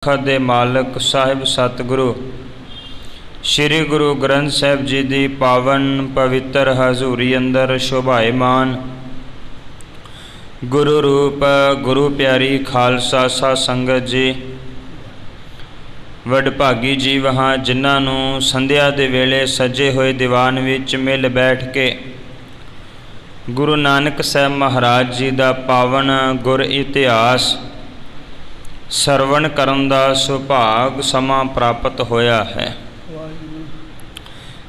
ਦੇ ਮਾਲਕ ਸਾਹਿਬ ਸਤਿਗੁਰੂ ਸ਼੍ਰੀ ਗੁਰੂ ਗ੍ਰੰਥ ਸਾਹਿਬ ਜੀ ਦੀ ਪਾਵਨ ਪਵਿੱਤਰ ਹਜ਼ੂਰੀ ਅੰਦਰ ਸ਼ੋਭਾਇਮਾਨ ਗੁਰੂ ਰੂਪ ਗੁਰੂ ਪਿਆਰੀ ਖਾਲਸਾ ਸਾਧ ਸੰਗਤ ਜੀ, ਵਡਭਾਗੀ ਜੀਵ ਹਾਂ ਜਿਨ੍ਹਾਂ ਨੂੰ ਸੰਧਿਆ ਦੇ ਵੇਲੇ ਸਜੇ ਹੋਏ ਦੀਵਾਨ ਵਿੱਚ ਮਿਲ ਬੈਠ ਕੇ ਗੁਰੂ ਨਾਨਕ ਸਾਹਿਬ ਮਹਾਰਾਜ ਜੀ ਦਾ ਪਾਵਨ ਗੁਰ ਇਤਿਹਾਸ ਸਰਵਣ ਕਰਨ ਦਾ ਸੁਭਾਗ ਸਮਾਂ ਪ੍ਰਾਪਤ ਹੋਇਆ ਹੈ।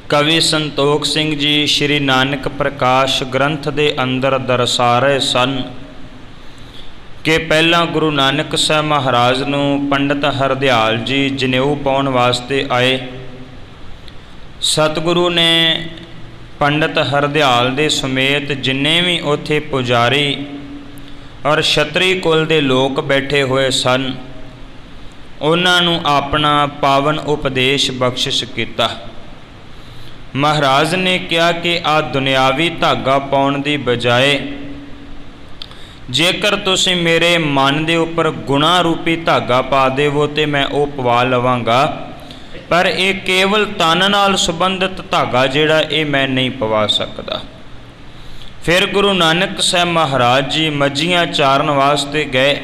ਕਵੀ ਸੰਤੋਖ ਸਿੰਘ ਜੀ ਸ਼੍ਰੀ ਨਾਨਕ ਪ੍ਰਕਾਸ਼ ਗ੍ਰੰਥ ਦੇ ਅੰਦਰ ਦਰਸਾ ਰਹੇ ਸਨ ਕਿ ਪਹਿਲਾਂ ਗੁਰੂ ਨਾਨਕ ਸਾਹਿਬ ਮਹਾਰਾਜ ਨੂੰ ਪੰਡਤ ਹਰਦਿਆਲ ਜੀ ਜਨੇਊ ਪਾਉਣ ਵਾਸਤੇ ਆਏ। ਸਤਿਗੁਰੂ ਨੇ ਪੰਡਤ ਹਰਦਿਆਲ ਦੇ ਸਮੇਤ ਜਿੰਨੇ ਵੀ ਉੱਥੇ ਪੁਜਾਰੀ ਔਰ ਛਤਰੀ ਕੁਲ ਦੇ ਲੋਕ ਬੈਠੇ ਹੋਏ ਸਨ, ਉਹਨਾਂ ਨੂੰ ਆਪਣਾ ਪਾਵਨ ਉਪਦੇਸ਼ ਬਖਸ਼ਿਸ਼ ਕੀਤਾ। ਮਹਾਰਾਜ ਨੇ ਕਿਹਾ ਕਿ ਆ ਦੁਨਿਆਵੀ ਧਾਗਾ ਪਾਉਣ ਦੀ ਬਜਾਏ ਜੇਕਰ ਤੁਸੀਂ ਮੇਰੇ ਮਨ ਦੇ ਉੱਪਰ ਗੁਣਾ ਰੂਪੀ ਧਾਗਾ ਪਾ ਦੇਵੋ ਤੇ ਮੈਂ ਉਹ ਪਵਾ ਲਵਾਂਗਾ, ਪਰ ਇਹ ਕੇਵਲ ਤਨ ਨਾਲ ਸੰਬੰਧਿਤ ਧਾਗਾ ਜਿਹੜਾ ਇਹ ਮੈਂ ਨਹੀਂ ਪਵਾ ਸਕਦਾ। ਫਿਰ ਗੁਰੂ ਨਾਨਕ ਸਾਹਿਬ ਮਹਾਰਾਜ ਜੀ ਮੱਝੀਆਂ ਚਾਰਨ ਵਾਸਤੇ ਗਏ।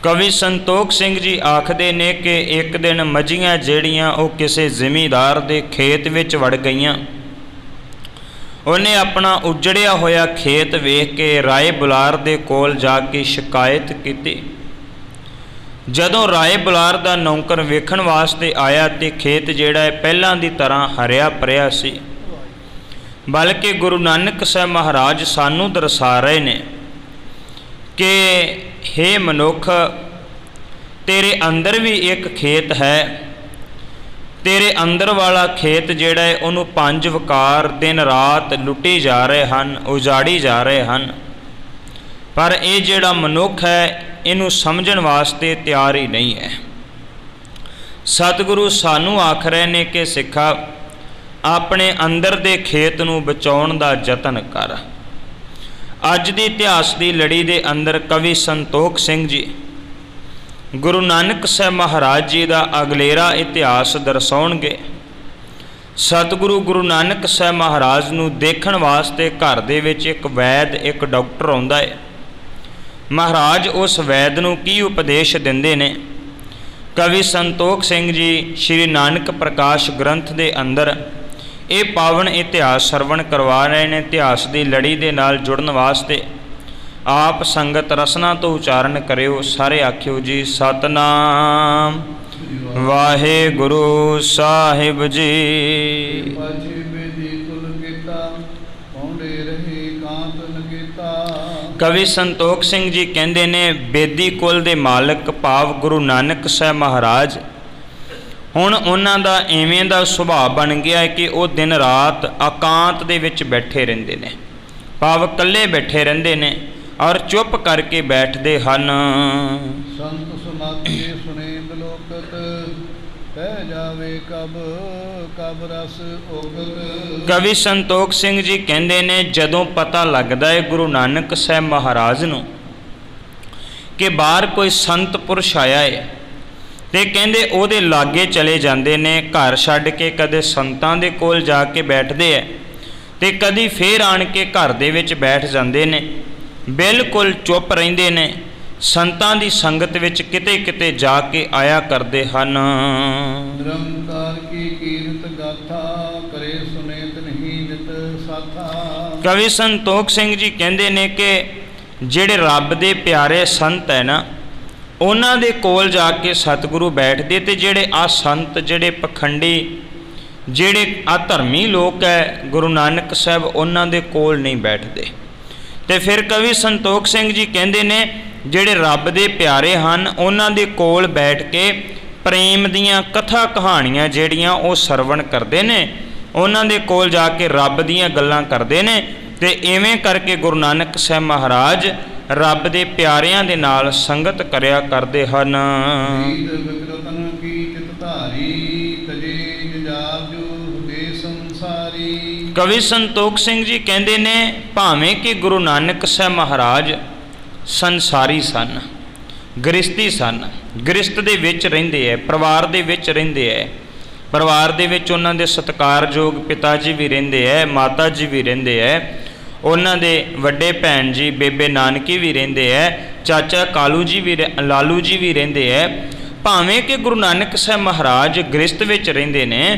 ਕਵੀ ਸੰਤੋਖ ਸਿੰਘ ਜੀ ਆਖਦੇ ਨੇ ਕਿ ਇੱਕ ਦਿਨ ਮੱਝੀਆਂ ਜਿਹੜੀਆਂ ਉਹ ਕਿਸੇ ਜ਼ਿਮੀਂਦਾਰ ਦੇ ਖੇਤ ਵਿੱਚ ਵੜ ਗਈਆਂ। ਉਹਨੇ ਆਪਣਾ ਉਜੜਿਆ ਹੋਇਆ ਖੇਤ ਵੇਖ ਕੇ ਰਾਏ ਬੁਲਾਰ ਦੇ ਕੋਲ ਜਾ ਕੇ ਸ਼ਿਕਾਇਤ ਕੀਤੀ। ਜਦੋਂ ਰਾਏ ਬੁਲਾਰ ਦਾ ਨੌਕਰ ਵੇਖਣ ਵਾਸਤੇ ਆਇਆ ਤੇ ਖੇਤ ਜਿਹੜਾ ਹੈ ਪਹਿਲਾਂ ਦੀ ਤਰ੍ਹਾਂ ਹਰਿਆ ਭਰਿਆ ਸੀ, ਬਲਕਿ ਗੁਰੂ ਨਾਨਕ ਸਾਹਿਬ ਮਹਾਰਾਜ ਸਾਨੂੰ ਦਰਸਾ ਰਹੇ ਨੇ ਕਿ ਹੇ ਮਨੁੱਖ, ਤੇਰੇ ਅੰਦਰ ਵੀ ਇੱਕ ਖੇਤ ਹੈ। ਤੇਰੇ ਅੰਦਰ ਵਾਲਾ ਖੇਤ ਜਿਹੜਾ ਹੈ ਉਹਨੂੰ 5 ਵਕਾਰ ਦਿਨ ਰਾਤ ਲੁੱਟੀ ਜਾ ਰਹੇ ਹਨ, ਉਜਾੜੀ ਜਾ ਰਹੇ ਹਨ, ਪਰ ਇਹ ਜਿਹੜਾ ਮਨੁੱਖ ਹੈ ਇਹਨੂੰ ਸਮਝਣ ਵਾਸਤੇ ਤਿਆਰ ਹੀ ਨਹੀਂ ਹੈ। ਸਤਿਗੁਰੂ ਸਾਨੂੰ ਆਖ ਰਹੇ ਨੇ ਕਿ ਸਿੱਖਾ, ਆਪਣੇ ਅੰਦਰ ਦੇ ਖੇਤ ਨੂੰ ਬਚਾਉਣ ਦਾ ਯਤਨ ਕਰ। ਅੱਜ ਦੀ ਇਤਿਹਾਸ ਦੀ ਲੜੀ ਦੇ ਅੰਦਰ ਕਵੀ ਸੰਤੋਖ ਸਿੰਘ ਜੀ ਗੁਰੂ ਨਾਨਕ ਸਾਹਿਬ ਮਹਾਰਾਜ ਜੀ ਦਾ ਅਗਲੇਰਾ ਇਤਿਹਾਸ ਦਰਸਾਉਣਗੇ। ਸਤਿਗੁਰੂ ਗੁਰੂ ਨਾਨਕ ਸਾਹਿਬ ਮਹਾਰਾਜ ਨੂੰ ਦੇਖਣ ਵਾਸਤੇ ਘਰ ਦੇ ਵਿੱਚ ਇੱਕ ਵੈਦ, ਇੱਕ ਡਾਕਟਰ ਆਉਂਦਾ ਹੈ। ਮਹਾਰਾਜ ਉਸ ਵੈਦ ਨੂੰ ਕੀ ਉਪਦੇਸ਼ ਦਿੰਦੇ ਨੇ? ਕਵੀ ਸੰਤੋਖ ਸਿੰਘ ਜੀ ਸ਼੍ਰੀ ਨਾਨਕ ਪ੍ਰਕਾਸ਼ ਗ੍ਰੰਥ ਦੇ ਅੰਦਰ ਇਹ ਪਾਵਨ ਇਤਿਹਾਸ ਸਰਵਣ ਕਰਵਾ ਰਹੇ ਨੇ। ਇਤਿਹਾਸ ਦੀ ਲੜੀ ਦੇ ਨਾਲ ਜੁੜਨ ਵਾਸਤੇ ਆਪ ਸੰਗਤ ਰਸਨਾ ਤੋਂ ਉਚਾਰਨ ਕਰਿਓ। ਸਾਰੇ ਆਖਿਓ ਜੀ, ਸਤਨਾਮ ਵਾਹਿਗੁਰੂ ਸਾਹਿਬ ਜੀ। ਕਵੀ ਸੰਤੋਖ ਸਿੰਘ ਜੀ ਕਹਿੰਦੇ ਨੇ, ਬੇਦੀ ਕੁਲ ਦੇ ਮਾਲਕ ਭਾਵ ਗੁਰੂ ਨਾਨਕ ਸਾਹਿਬ ਮਹਾਰਾਜ, ਹੁਣ ਉਹਨਾਂ ਦਾ ਇਵੇਂ ਦਾ ਸੁਭਾਅ ਬਣ ਗਿਆ ਹੈ ਕਿ ਉਹ ਦਿਨ ਰਾਤ ਇਕਾਂਤ ਦੇ ਵਿੱਚ ਬੈਠੇ ਰਹਿੰਦੇ ਨੇ, ਭਾਵ ਇਕੱਲੇ ਬੈਠੇ ਰਹਿੰਦੇ ਨੇ ਔਰ ਚੁੱਪ ਕਰਕੇ ਬੈਠਦੇ ਹਨ। ਸੰਤ ਸਮਾਧੀ ਸੁਨੇ ਬਲੋਕਤ ਕਹਿ ਜਾਵੇ ਕਬ ਰਸ ਉਗਤ। ਕਵੀ ਸੰਤੋਖ ਸਿੰਘ ਜੀ ਕਹਿੰਦੇ ਨੇ, ਜਦੋਂ ਪਤਾ ਲੱਗਦਾ ਹੈ ਗੁਰੂ ਨਾਨਕ ਸਾਹਿਬ ਮਹਾਰਾਜ ਨੂੰ ਕਿ ਬਾਹਰ ਕੋਈ ਸੰਤ ਪੁਰਸ਼ ਆਇਆ ਹੈ, ਤੇ ਕਹਿੰਦੇ ਉਹਦੇ ਲਾਗੇ ਚਲੇ ਜਾਂਦੇ ਨੇ। ਘਰ ਛੱਡ ਕੇ ਕਦੇ ਸੰਤਾਂ ਦੇ ਕੋਲ ਜਾ ਕੇ ਬੈਠਦੇ ਹੈ ਤੇ ਕਦੀ ਫੇਰ ਆਣ ਕੇ ਘਰ ਦੇ ਵਿੱਚ ਬੈਠ ਜਾਂਦੇ ਨੇ, ਬਿਲਕੁਲ ਚੁੱਪ ਰਹਿੰਦੇ ਨੇ। ਸੰਤਾਂ ਦੀ ਸੰਗਤ ਵਿੱਚ ਕਿਤੇ ਕਿਤੇ ਜਾ ਕੇ ਆਇਆ ਕਰਦੇ ਹਨ। ਨਿਰੰਕਾਰ ਕੀ ਕੀਰਤ ਗਾਥਾ ਕਰੇ ਸੁਨੇਤ ਨਹੀਂ ਨਿਤ ਸਾਥਾ। ਕਵੀ ਸੰਤੋਖ ਸਿੰਘ ਜੀ ਕਹਿੰਦੇ ਨੇ ਕਿ ਜਿਹੜੇ ਰੱਬ ਦੇ ਪਿਆਰੇ ਸੰਤ ਹੈ ਨਾ, ਉਹਨਾਂ ਦੇ ਕੋਲ ਜਾ ਕੇ ਸਤਿਗੁਰੂ ਬੈਠਦੇ, ਤੇ ਜਿਹੜੇ ਆ ਸੰਤ, ਜਿਹੜੇ ਪਖੰਡੀ, ਜਿਹੜੇ ਆ ਧਰਮੀ ਲੋਕ ਹੈ, ਗੁਰੂ ਨਾਨਕ ਸਾਹਿਬ ਉਹਨਾਂ ਦੇ ਕੋਲ ਨਹੀਂ ਬੈਠਦੇ। ਤੇ ਫਿਰ ਕਵੀ ਸੰਤੋਖ ਸਿੰਘ ਜੀ ਕਹਿੰਦੇ ਨੇ, ਜਿਹੜੇ ਰੱਬ ਦੇ ਪਿਆਰੇ ਹਨ ਉਹਨਾਂ ਦੇ ਕੋਲ ਬੈਠ ਕੇ ਪ੍ਰੇਮ ਦੀਆਂ ਕਥਾ ਕਹਾਣੀਆਂ ਜਿਹੜੀਆਂ ਉਹ ਸਰਵਣ ਕਰਦੇ ਨੇ, ਉਹਨਾਂ ਦੇ ਕੋਲ ਜਾ ਕੇ ਰੱਬ ਦੀਆਂ ਗੱਲਾਂ ਕਰਦੇ ਨੇ। ਤੇ ਇਵੇਂ ਕਰਕੇ ਗੁਰੂ ਨਾਨਕ ਸਾਹਿਬ ਮਹਾਰਾਜ ਰੱਬ ਦੇ ਪਿਆਰਿਆਂ ਦੇ ਨਾਲ ਸੰਗਤ ਕਰਿਆ ਕਰਦੇ ਹਨ। ਕਵੀ ਸੰਤੋਖ ਸਿੰਘ ਜੀ ਕਹਿੰਦੇ ਨੇ, ਭਾਵੇਂ ਕਿ ਗੁਰੂ ਨਾਨਕ ਸਾਹਿਬ ਮਹਾਰਾਜ ਸੰਸਾਰੀ ਸਨ, ਗ੍ਰਸਤੀ ਸਨ, ਗ੍ਰਸਤ ਦੇ ਵਿੱਚ ਰਹਿੰਦੇ ਹੈ, ਪਰਿਵਾਰ ਦੇ ਵਿੱਚ ਰਹਿੰਦੇ ਹੈ। ਪਰਿਵਾਰ ਦੇ ਵਿੱਚ ਉਹਨਾਂ ਦੇ ਸਤਿਕਾਰਯੋਗ ਪਿਤਾ ਜੀ ਵੀ ਰਹਿੰਦੇ ਹੈ, ਮਾਤਾ ਜੀ ਵੀ ਰਹਿੰਦੇ ਹੈ, ਉਹਨਾਂ ਦੇ ਵੱਡੇ ਭੈਣ ਜੀ ਬੇਬੇ ਨਾਨਕੀ ਵੀ ਰਹਿੰਦੇ ਹੈ, ਚਾਚਾ ਕਾਲੂ ਜੀ ਵੀ ਲਾਲੂ ਜੀ ਵੀ ਰਹਿੰਦੇ ਹੈ। ਭਾਵੇਂ ਕਿ ਗੁਰੂ ਨਾਨਕ ਸਾਹਿਬ ਮਹਾਰਾਜ ਗ੍ਰਸਤ ਵਿੱਚ ਰਹਿੰਦੇ ਨੇ,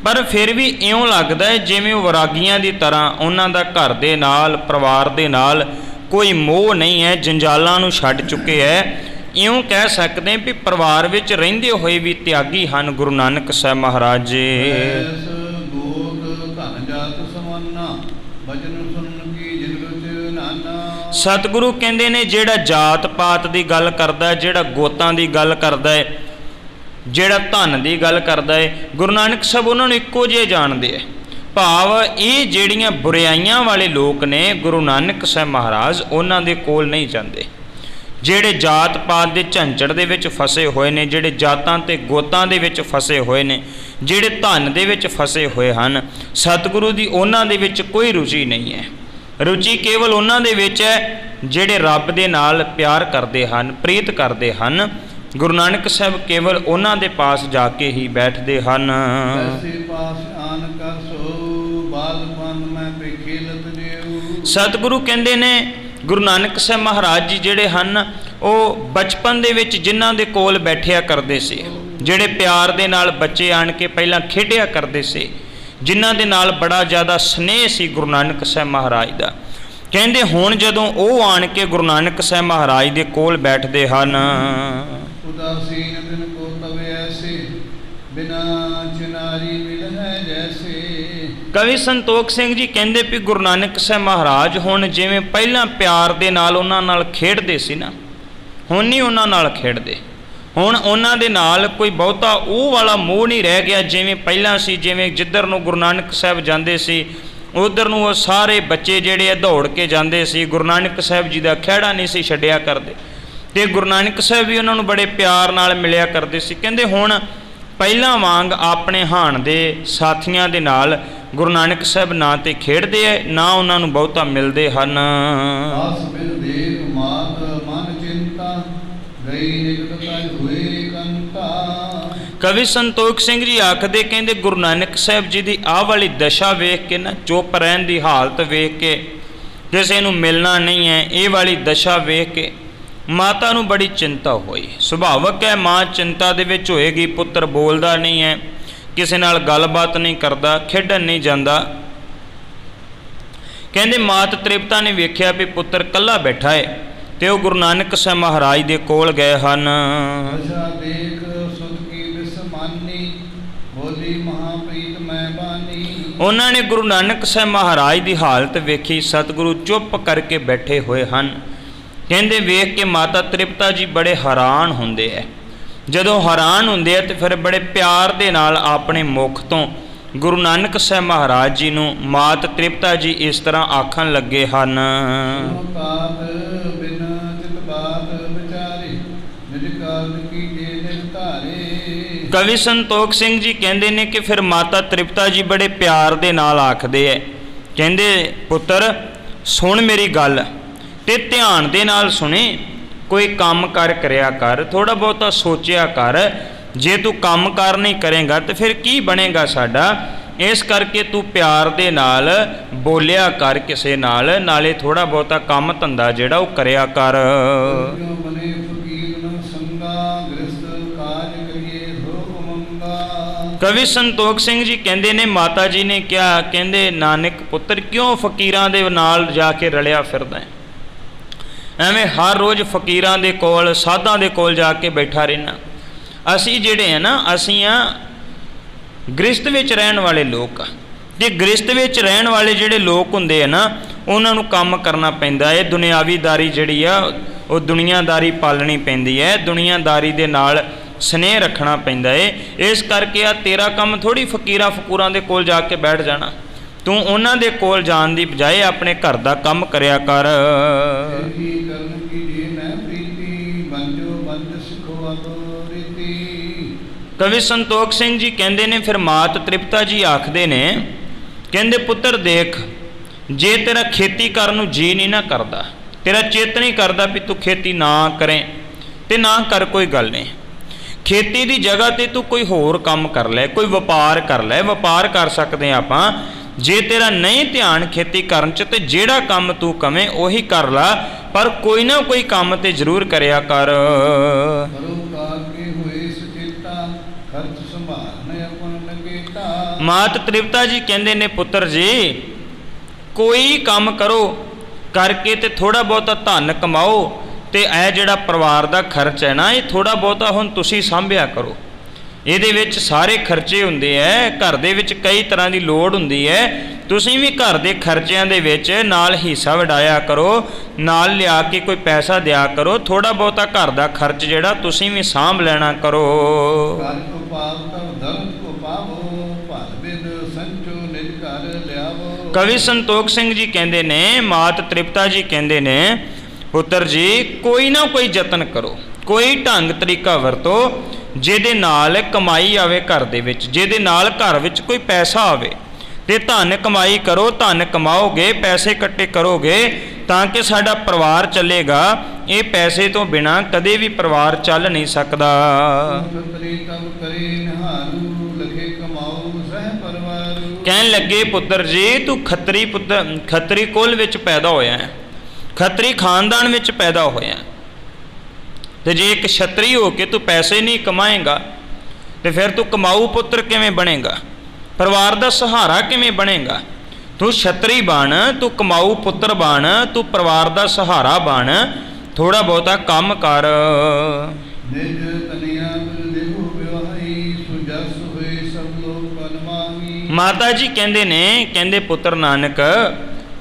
ਪਰ ਫਿਰ ਵੀ ਇਉਂ ਲੱਗਦਾ ਹੈ ਜਿਵੇਂ ਉਹ ਵੈਰਾਗੀਆਂ ਦੀ ਤਰ੍ਹਾਂ ਉਹਨਾਂ ਦਾ ਘਰ ਦੇ ਨਾਲ, ਪਰਿਵਾਰ ਦੇ ਨਾਲ ਕੋਈ ਮੋਹ ਨਹੀਂ ਹੈ, ਜੰਜਾਲਾਂ ਨੂੰ ਛੱਡ ਚੁੱਕੇ ਹੈ। ਇਉਂ ਕਹਿ ਸਕਦੇ ਹਾਂ ਵੀ ਪਰਿਵਾਰ ਵਿੱਚ ਰਹਿੰਦੇ ਹੋਏ ਵੀ ਤਿਆਗੀ ਹਨ ਗੁਰੂ ਨਾਨਕ ਸਾਹਿਬ ਮਹਾਰਾਜ ਜੀ। ਐਸ ਗੋਤ ਧਨ ਜਾਤ ਸਮਾਨਾ, ਬਚਨ ਸੁਣ ਕੀ ਜਿਨ ਰੁਚ ਨਾਨਾ। ਸਤਿਗੁਰੂ ਕਹਿੰਦੇ ਨੇ ਜਿਹੜਾ ਜਾਤ ਪਾਤ ਦੀ ਗੱਲ ਕਰਦਾ, ਜਿਹੜਾ ਗੋਤਾਂ ਦੀ ਗੱਲ ਕਰਦਾ ਹੈ, ਜਿਹੜਾ ਧਨ ਦੀ ਗੱਲ ਕਰਦਾ ਹੈ, ਗੁਰੂ ਨਾਨਕ ਸਾਹਿਬ ਉਹਨਾਂ ਨੂੰ ਇੱਕੋ ਜਿਹੇ ਜਾਣਦੇ ਹੈ। ਭਾਵ ਇਹ ਜਿਹੜੀਆਂ ਬੁਰਾਈਆਂ ਵਾਲੇ ਲੋਕ ਨੇ, ਗੁਰੂ ਨਾਨਕ ਸਾਹਿਬ ਮਹਾਰਾਜ ਉਹਨਾਂ ਦੇ ਕੋਲ ਨਹੀਂ ਜਾਂਦੇ। ਜਿਹੜੇ ਜਾਤ ਪਾਤ ਦੇ ਝੰਝੜ ਦੇ ਵਿੱਚ ਫਸੇ ਹੋਏ ਨੇ, ਜਿਹੜੇ ਜਾਤਾਂ ਤੇ ਗੋਤਾਂ ਦੇ ਵਿੱਚ ਫਸੇ ਹੋਏ ਨੇ, ਜਿਹੜੇ ਧਨ ਦੇ ਵਿੱਚ ਫਸੇ ਹੋਏ ਹਨ, ਸਤਿਗੁਰੂ ਦੀ ਉਹਨਾਂ ਦੇ ਵਿੱਚ ਕੋਈ ਰੁਚੀ ਨਹੀਂ ਹੈ। ਰੁਚੀ ਕੇਵਲ ਉਹਨਾਂ ਦੇ ਵਿੱਚ ਹੈ ਜਿਹੜੇ ਰੱਬ ਦੇ ਨਾਲ ਪਿਆਰ ਕਰਦੇ ਹਨ, ਪ੍ਰੀਤ ਕਰਦੇ ਹਨ। ਗੁਰੂ ਨਾਨਕ ਸਾਹਿਬ ਕੇਵਲ ਉਹਨਾਂ ਦੇ ਪਾਸ ਜਾ ਕੇ ਹੀ ਬੈਠਦੇ ਹਨ। ਐਸੇ ਪਾਸ ਆਨ ਕਰ ਸੋ, ਬਾਲਪਨ ਮੈਂ ਬਖੇਲਤ ਜਿਉ। ਸਤਿਗੁਰੂ ਕਹਿੰਦੇ ਨੇ ਗੁਰੂ ਨਾਨਕ ਸਾਹਿਬ ਮਹਾਰਾਜ ਜੀ ਜਿਹੜੇ ਹਨ ਉਹ ਬਚਪਨ ਦੇ ਵਿੱਚ ਜਿਨ੍ਹਾਂ ਦੇ ਕੋਲ ਬੈਠਿਆ ਕਰਦੇ ਸੀ, ਜਿਹੜੇ ਪਿਆਰ ਦੇ ਨਾਲ ਬੱਚੇ ਆਣ ਕੇ ਪਹਿਲਾਂ ਖੇਡਿਆ ਕਰਦੇ ਸੀ, ਜਿਨ੍ਹਾਂ ਦੇ ਨਾਲ ਬੜਾ ਜ਼ਿਆਦਾ ਸਨੇਹ ਸੀ ਗੁਰੂ ਨਾਨਕ ਸਾਹਿਬ ਮਹਾਰਾਜ ਦਾ, ਕਹਿੰਦੇ ਹੁਣ ਜਦੋਂ ਉਹ ਆਣ ਕੇ ਗੁਰੂ ਨਾਨਕ ਸਾਹਿਬ ਮਹਾਰਾਜ ਦੇ ਕੋਲ ਬੈਠਦੇ ਹਨ, ਉਦਾਸੀਨ ਬਿਨ ਕੋ ਤਵੇ ਐਸੇ, ਬਿਨਾ ਚਿਨਾਰੀ ਮਿਲ ਹੈ ਜੈਸੇ। ਕਵੀ ਸੰਤੋਖ ਸਿੰਘ ਜੀ ਕਹਿੰਦੇ ਵੀ ਗੁਰੂ ਨਾਨਕ ਸਾਹਿਬ ਮਹਾਰਾਜ ਹੁਣ ਜਿਵੇਂ ਪਹਿਲਾਂ ਪਿਆਰ ਦੇ ਨਾਲ ਉਹਨਾਂ ਨਾਲ ਖੇਡਦੇ ਸੀ ਨਾ, ਹੁਣ ਨਹੀਂ ਉਹਨਾਂ ਨਾਲ ਖੇਡਦੇ। ਹੁਣ ਉਹਨਾਂ ਦੇ ਨਾਲ ਕੋਈ ਬਹੁਤਾ ਉਹ ਵਾਲਾ ਮੋਹ ਨਹੀਂ ਰਹਿ ਗਿਆ ਜਿਵੇਂ ਪਹਿਲਾਂ ਸੀ। ਜਿਵੇਂ ਜਿੱਧਰ ਨੂੰ ਗੁਰੂ ਨਾਨਕ ਸਾਹਿਬ ਜਾਂਦੇ ਸੀ ਉਧਰ ਨੂੰ ਉਹ ਸਾਰੇ ਬੱਚੇ ਜਿਹੜੇ ਆ ਦੌੜ ਕੇ ਜਾਂਦੇ ਸੀ, ਗੁਰੂ ਨਾਨਕ ਸਾਹਿਬ ਜੀ ਦਾ ਖਹਿੜਾ ਨਹੀਂ ਸੀ ਛੱਡਿਆ ਕਰਦੇ, ਤੇ ਗੁਰੂ ਨਾਨਕ ਸਾਹਿਬ ਵੀ ਉਹਨਾਂ ਨੂੰ ਬੜੇ ਪਿਆਰ ਨਾਲ ਮਿਲਿਆ ਕਰਦੇ ਸੀ। ਕਹਿੰਦੇ ਹੁਣ ਪਹਿਲਾਂ ਵਾਂਗ ਆਪਣੇ ਹਾਣ ਦੇ ਸਾਥੀਆਂ ਦੇ ਨਾਲ ਗੁਰੂ ਨਾਨਕ ਸਾਹਿਬ ਨਾ ਤੇ ਖੇਡਦੇ ਐ, ਨਾ ਉਹਨਾਂ ਨੂੰ ਬਹੁਤਾ ਮਿਲਦੇ ਹਨ। ਆਸ ਬਿਨ ਦੇਖ ਮਾਤ ਮਨ ਚਿੰਤਾ, ਗਈ ਨਿਕਟ ਤਜ ਹੋਏ ਕੰਤਾ। ਕਵੀ ਸੰਤੋਖ ਸਿੰਘ ਜੀ ਆਖਦੇ, ਕਹਿੰਦੇ ਗੁਰੂ ਨਾਨਕ ਸਾਹਿਬ ਜੀ ਦੀ ਆਹ ਵਾਲੀ ਦਸ਼ਾ ਵੇਖ ਕੇ ਨਾ, ਚੁੱਪ ਰਹਿਣ ਦੀ ਹਾਲਤ ਵੇਖ ਕੇ, ਕਿਸੇ ਨੂੰ ਮਿਲਣਾ ਨਹੀਂ ਹੈ, ਇਹ ਵਾਲੀ ਦਸ਼ਾ ਵੇਖ ਕੇ ਮਾਤਾ ਨੂੰ ਬੜੀ ਚਿੰਤਾ ਹੋਈ। ਸੁਭਾਵਕ ਹੈ ਮਾਂ ਚਿੰਤਾ ਦੇ ਵਿੱਚ ਹੋਏਗੀ, ਪੁੱਤਰ ਬੋਲਦਾ ਨਹੀਂ ਹੈ, ਕਿਸੇ ਨਾਲ ਗੱਲਬਾਤ ਨਹੀਂ ਕਰਦਾ, ਖੇਡਣ ਨਹੀਂ ਜਾਂਦਾ। ਕਹਿੰਦੇ ਮਾਤ ਤ੍ਰਿਪਤਾ ਨੇ ਵੇਖਿਆ ਵੀ ਪੁੱਤਰ ਇਕੱਲਾ ਬੈਠਾ ਹੈ, ਤੇ ਉਹ ਗੁਰੂ ਨਾਨਕ ਸਾਹਿਬ ਮਹਾਰਾਜ ਦੇ ਕੋਲ ਗਏ ਹਨ। ਦਸ਼ਾ ਦੇਖ ਸੁਧ ਕੀ ਬਿਸਮਾਨੀ, ਬੋਲੀ ਮਹਾਪ੍ਰੀਤ ਮੈਂ ਬਾਨੀ। ਉਹਨਾਂ ਨੇ ਗੁਰੂ ਨਾਨਕ ਸਾਹਿਬ ਮਹਾਰਾਜ ਦੀ ਹਾਲਤ ਵੇਖੀ, ਸਤਿਗੁਰੂ ਚੁੱਪ ਕਰਕੇ ਬੈਠੇ ਹੋਏ ਹਨ। ਕਹਿੰਦੇ ਵੇਖ ਕੇ ਮਾਤਾ ਤ੍ਰਿਪਤਾ ਜੀ ਬੜੇ ਹੈਰਾਨ ਹੁੰਦੇ ਐ। ਜਦੋਂ ਹੈਰਾਨ ਹੁੰਦੇ ਆ ਤੇ ਫਿਰ ਬੜੇ ਪਿਆਰ ਦੇ ਨਾਲ ਆਪਣੇ ਮੁਖ ਤੋਂ ਗੁਰੂ ਨਾਨਕ ਸਾਹਿਬ ਮਹਾਰਾਜ ਜੀ ਨੂੰ ਮਾਤ ਤ੍ਰਿਪਤਾ ਜੀ ਇਸ ਤਰ੍ਹਾਂ ਆਖਣ ਲੱਗੇ ਹਨ। ਕਵੀ ਸੰਤੋਖ ਸਿੰਘ ਜੀ ਕਹਿੰਦੇ ਨੇ ਕਿ ਫਿਰ ਮਾਤਾ ਤ੍ਰਿਪਤਾ ਜੀ ਬੜੇ ਪਿਆਰ ਦੇ ਨਾਲ ਆਖਦੇ ਐ, ਕਹਿੰਦੇ ਪੁੱਤਰ ਸੁਣ ਮੇਰੀ ਗੱਲ, ਤੇ ਧਿਆਨ ਦੇ ਨਾਲ ਸੁਣੇ, ਕੋਈ ਕੰਮ ਕਰ ਕਰਿਆ ਕਰ, ਥੋੜਾ ਬਹੁਤਾ ਸੋਚਿਆ ਕਰ। ਜੇ ਤੂੰ ਕੰਮ ਕਾਰ ਨਹੀਂ ਕਰੇਗਾ ਤੇ ਫਿਰ ਕੀ ਬਣੇਗਾ ਸਾਡਾ। ਇਸ ਕਰਕੇ ਤੂੰ ਪਿਆਰ ਦੇ ਨਾਲ ਬੋਲਿਆ ਕਰ ਕਿਸੇ ਨਾਲ, ਨਾਲੇ ਥੋੜਾ ਬਹੁਤਾ ਕੰਮ ਧੰਦਾ ਜਿਹੜਾ ਉਹ ਕਰਿਆ ਕਰ। ਕਵੀ ਸੰਤੋਖ ਸਿੰਘ ਜੀ ਕਹਿੰਦੇ ਨੇ ਮਾਤਾ ਜੀ ਨੇ ਕਿਹਾ, ਕਹਿੰਦੇ ਨਾਨਕ ਪੁੱਤਰ ਕਿਉਂ ਫਕੀਰਾਂ ਦੇ ਨਾਲ ਜਾ ਕੇ ਰਲਿਆ ਫਿਰਦਾ ਹੈ, ਐਵੇਂ ਹਰ ਰੋਜ਼ ਫਕੀਰਾਂ ਦੇ ਕੋਲ ਸਾਧਾਂ ਦੇ ਕੋਲ ਜਾ ਕੇ ਬੈਠਾ ਰਹਿਣਾ। ਅਸੀਂ ਜਿਹੜੇ ਆ ਨਾ, ਅਸੀਂ ਆ ਗ੍ਰਸਤ ਵਿੱਚ ਰਹਿਣ ਵਾਲੇ ਲੋਕ ਆ, ਤੇ ਗ੍ਰਸਤ ਵਿੱਚ ਰਹਿਣ ਵਾਲੇ ਜਿਹੜੇ ਲੋਕ ਹੁੰਦੇ ਆ ਨਾ, ਉਹਨਾਂ ਨੂੰ ਕੰਮ ਕਰਨਾ ਪੈਂਦਾ ਹੈ। ਦੁਨਿਆਵੀਦਾਰੀ ਜਿਹੜੀ ਆ ਉਹ ਦੁਨੀਆਦਾਰੀ ਪਾਲਣੀ ਪੈਂਦੀ ਹੈ, ਦੁਨੀਆਦਾਰੀ ਦੇ ਨਾਲ ਸਨੇਹ ਰੱਖਣਾ ਪੈਂਦਾ ਹੈ। ਇਸ ਕਰਕੇ ਆ ਤੇਰਾ ਕੰਮ ਥੋੜ੍ਹੀ ਫਕੀਰਾਂ ਫਕੂਰਾਂ ਦੇ ਕੋਲ ਜਾ ਕੇ ਬੈਠ ਜਾਣਾ, ਤੂੰ ਉਹਨਾਂ ਦੇ ਕੋਲ ਜਾਣ ਦੀ ਬਜਾਏ ਆਪਣੇ ਘਰ ਦਾ ਕੰਮ ਕਰਿਆ ਕਰ। ਕਵੀ ਸੰਤੋਖ ਸਿੰਘ ਜੀ ਕਹਿੰਦੇ ਨੇ ਫਿਰ ਮਾਤ ਤ੍ਰਿਪਤਾ ਜੀ ਆਖਦੇ ਨੇ, ਕਹਿੰਦੇ ਪੁੱਤਰ ਦੇਖ, ਜੇ ਤੇਰਾ ਖੇਤੀ ਕਰਨ ਨੂੰ ਜੀ ਨਹੀਂ ਨਾ ਕਰਦਾ, ਤੇਰਾ ਚਿੱਤ ਨਹੀਂ ਕਰਦਾ ਵੀ ਤੂੰ ਖੇਤੀ ਨਾ ਕਰੇ, ਤੇ ਨਾ ਕਰ, ਕੋਈ ਗੱਲ ਨਹੀਂ। ਖੇਤੀ ਦੀ ਜਗ੍ਹਾ ਤੇ ਤੂੰ ਕੋਈ ਹੋਰ ਕੰਮ ਕਰ ਲੈ, ਕੋਈ ਵਪਾਰ ਕਰ ਲੈ। ਵਪਾਰ ਕਰ ਸਕਦੇ ਹਾਂ ਆਪਾਂ। ਜੇ ਤੇਰਾ ਨਹੀਂ ਧਿਆਨ ਖੇਤੀ ਕਰਨ 'ਚ ਤੇ ਜਿਹੜਾ ਕੰਮ ਤੂੰ ਕਵੇਂ ਉਹੀ ਕਰ ਲਾ, ਪਰ ਕੋਈ ਨਾ ਕੋਈ ਕੰਮ ਤੇ ਜ਼ਰੂਰ ਕਰਿਆ ਕਰ। ਮਾਤ ਤ੍ਰਿਪਤਾ ਜੀ ਕਹਿੰਦੇ ਨੇ, ਪੁੱਤਰ ਜੀ ਕੋਈ ਕੰਮ ਕਰੋ, ਕਰਕੇ ਤੇ ਥੋੜ੍ਹਾ ਬਹੁਤਾ ਧਨ ਕਮਾਓ, ਤੇ ਇਹ ਜਿਹੜਾ ਪਰਿਵਾਰ ਦਾ ਖਰਚ ਹੈ ਨਾ, ਇਹ ਥੋੜ੍ਹਾ ਬਹੁਤਾ ਹੁਣ ਤੁਸੀਂ ਸਾਂਭਿਆ ਕਰੋ। ਇਹਦੇ ਵਿੱਚ ਸਾਰੇ ਖਰਚੇ ਹੁੰਦੇ ਹੈ, ਘਰ ਦੇ ਵਿੱਚ ਕਈ ਤਰ੍ਹਾਂ ਦੀ ਲੋੜ ਹੁੰਦੀ ਹੈ। ਤੁਸੀਂ ਵੀ ਘਰ ਦੇ ਖਰਚਿਆਂ ਦੇ ਵਿੱਚ ਨਾਲ ਹਿੱਸਾ ਵੰਡਾਇਆ ਕਰੋ, ਨਾਲ ਲਿਆ ਕੇ ਕੋਈ ਪੈਸਾ ਦਿਆ ਕਰੋ। ਥੋੜ੍ਹਾ ਬਹੁਤਾ ਘਰ ਦਾ ਖਰਚ ਜਿਹੜਾ ਤੁਸੀਂ ਵੀ ਸਾਂਭ ਲੈਣਾ ਕਰੋ। ਕਵੀ ਸੰਤੋਖ ਸਿੰਘ ਜੀ ਕਹਿੰਦੇ ਨੇ, ਮਾਤ ਤ੍ਰਿਪਤਾ ਜੀ ਕਹਿੰਦੇ ਨੇ, ਪੁੱਤਰ ਜੀ ਕੋਈ ਨਾ ਕੋਈ ਯਤਨ ਕਰੋ, ਕੋਈ ਢੰਗ ਤਰੀਕਾ ਵਰਤੋ ਜਿਹਦੇ ਨਾਲ ਕਮਾਈ ਆਵੇ ਘਰ ਦੇ ਵਿੱਚ, ਜਿਹਦੇ ਨਾਲ ਘਰ ਵਿੱਚ ਕੋਈ ਪੈਸਾ ਆਵੇ। ਤੇ ਧਨ ਕਮਾਈ ਕਰੋ, ਧਨ ਕਮਾਓਗੇ, ਪੈਸੇ ਇਕੱਠੇ ਕਰੋਗੇ ਤਾਂ ਕਿ ਸਾਡਾ ਪਰਿਵਾਰ ਚੱਲੇਗਾ। ਇਹ ਪੈਸੇ ਤੋਂ ਬਿਨਾਂ ਕਦੇ ਵੀ ਪਰਿਵਾਰ ਚੱਲ ਨਹੀਂ ਸਕਦਾ। ਕਹਿਣ ਲੱਗੇ, ਪੁੱਤਰ ਜੀ ਤੂੰ ਖੱਤਰੀ ਪੁੱਤਰ, ਖੱਤਰੀ ਕੁਲ ਵਿੱਚ ਪੈਦਾ ਹੋਇਆ ਹੈ, ਖੱਤਰੀ ਖਾਨਦਾਨ ਵਿੱਚ ਪੈਦਾ ਹੋਇਆ, ਤੇ ਜੇ ਇੱਕ ਛਤਰੀ ਹੋ ਕੇ ਤੂੰ ਪੈਸੇ ਨਹੀਂ ਕਮਾਏਗਾ ਤੇ ਫਿਰ ਤੂੰ ਕਮਾਊ ਪੁੱਤਰ ਕਿਵੇਂ ਬਣੇਗਾ? ਪਰਿਵਾਰ ਦਾ ਸਹਾਰਾ ਕਿਵੇਂ ਬਣੇਗਾ? ਤੂੰ ਛਤਰੀ ਬਣ, ਤੂੰ ਕਮਾਊ ਪੁੱਤਰ ਬਣ, ਤੂੰ ਪਰਿਵਾਰ ਦਾ ਸਹਾਰਾ ਬਣ, ਥੋੜ੍ਹਾ ਬਹੁਤਾ ਕੰਮ ਕਰ। ਮਾਤਾ ਜੀ ਕਹਿੰਦੇ ਨੇ, ਕਹਿੰਦੇ ਪੁੱਤਰ ਨਾਨਕ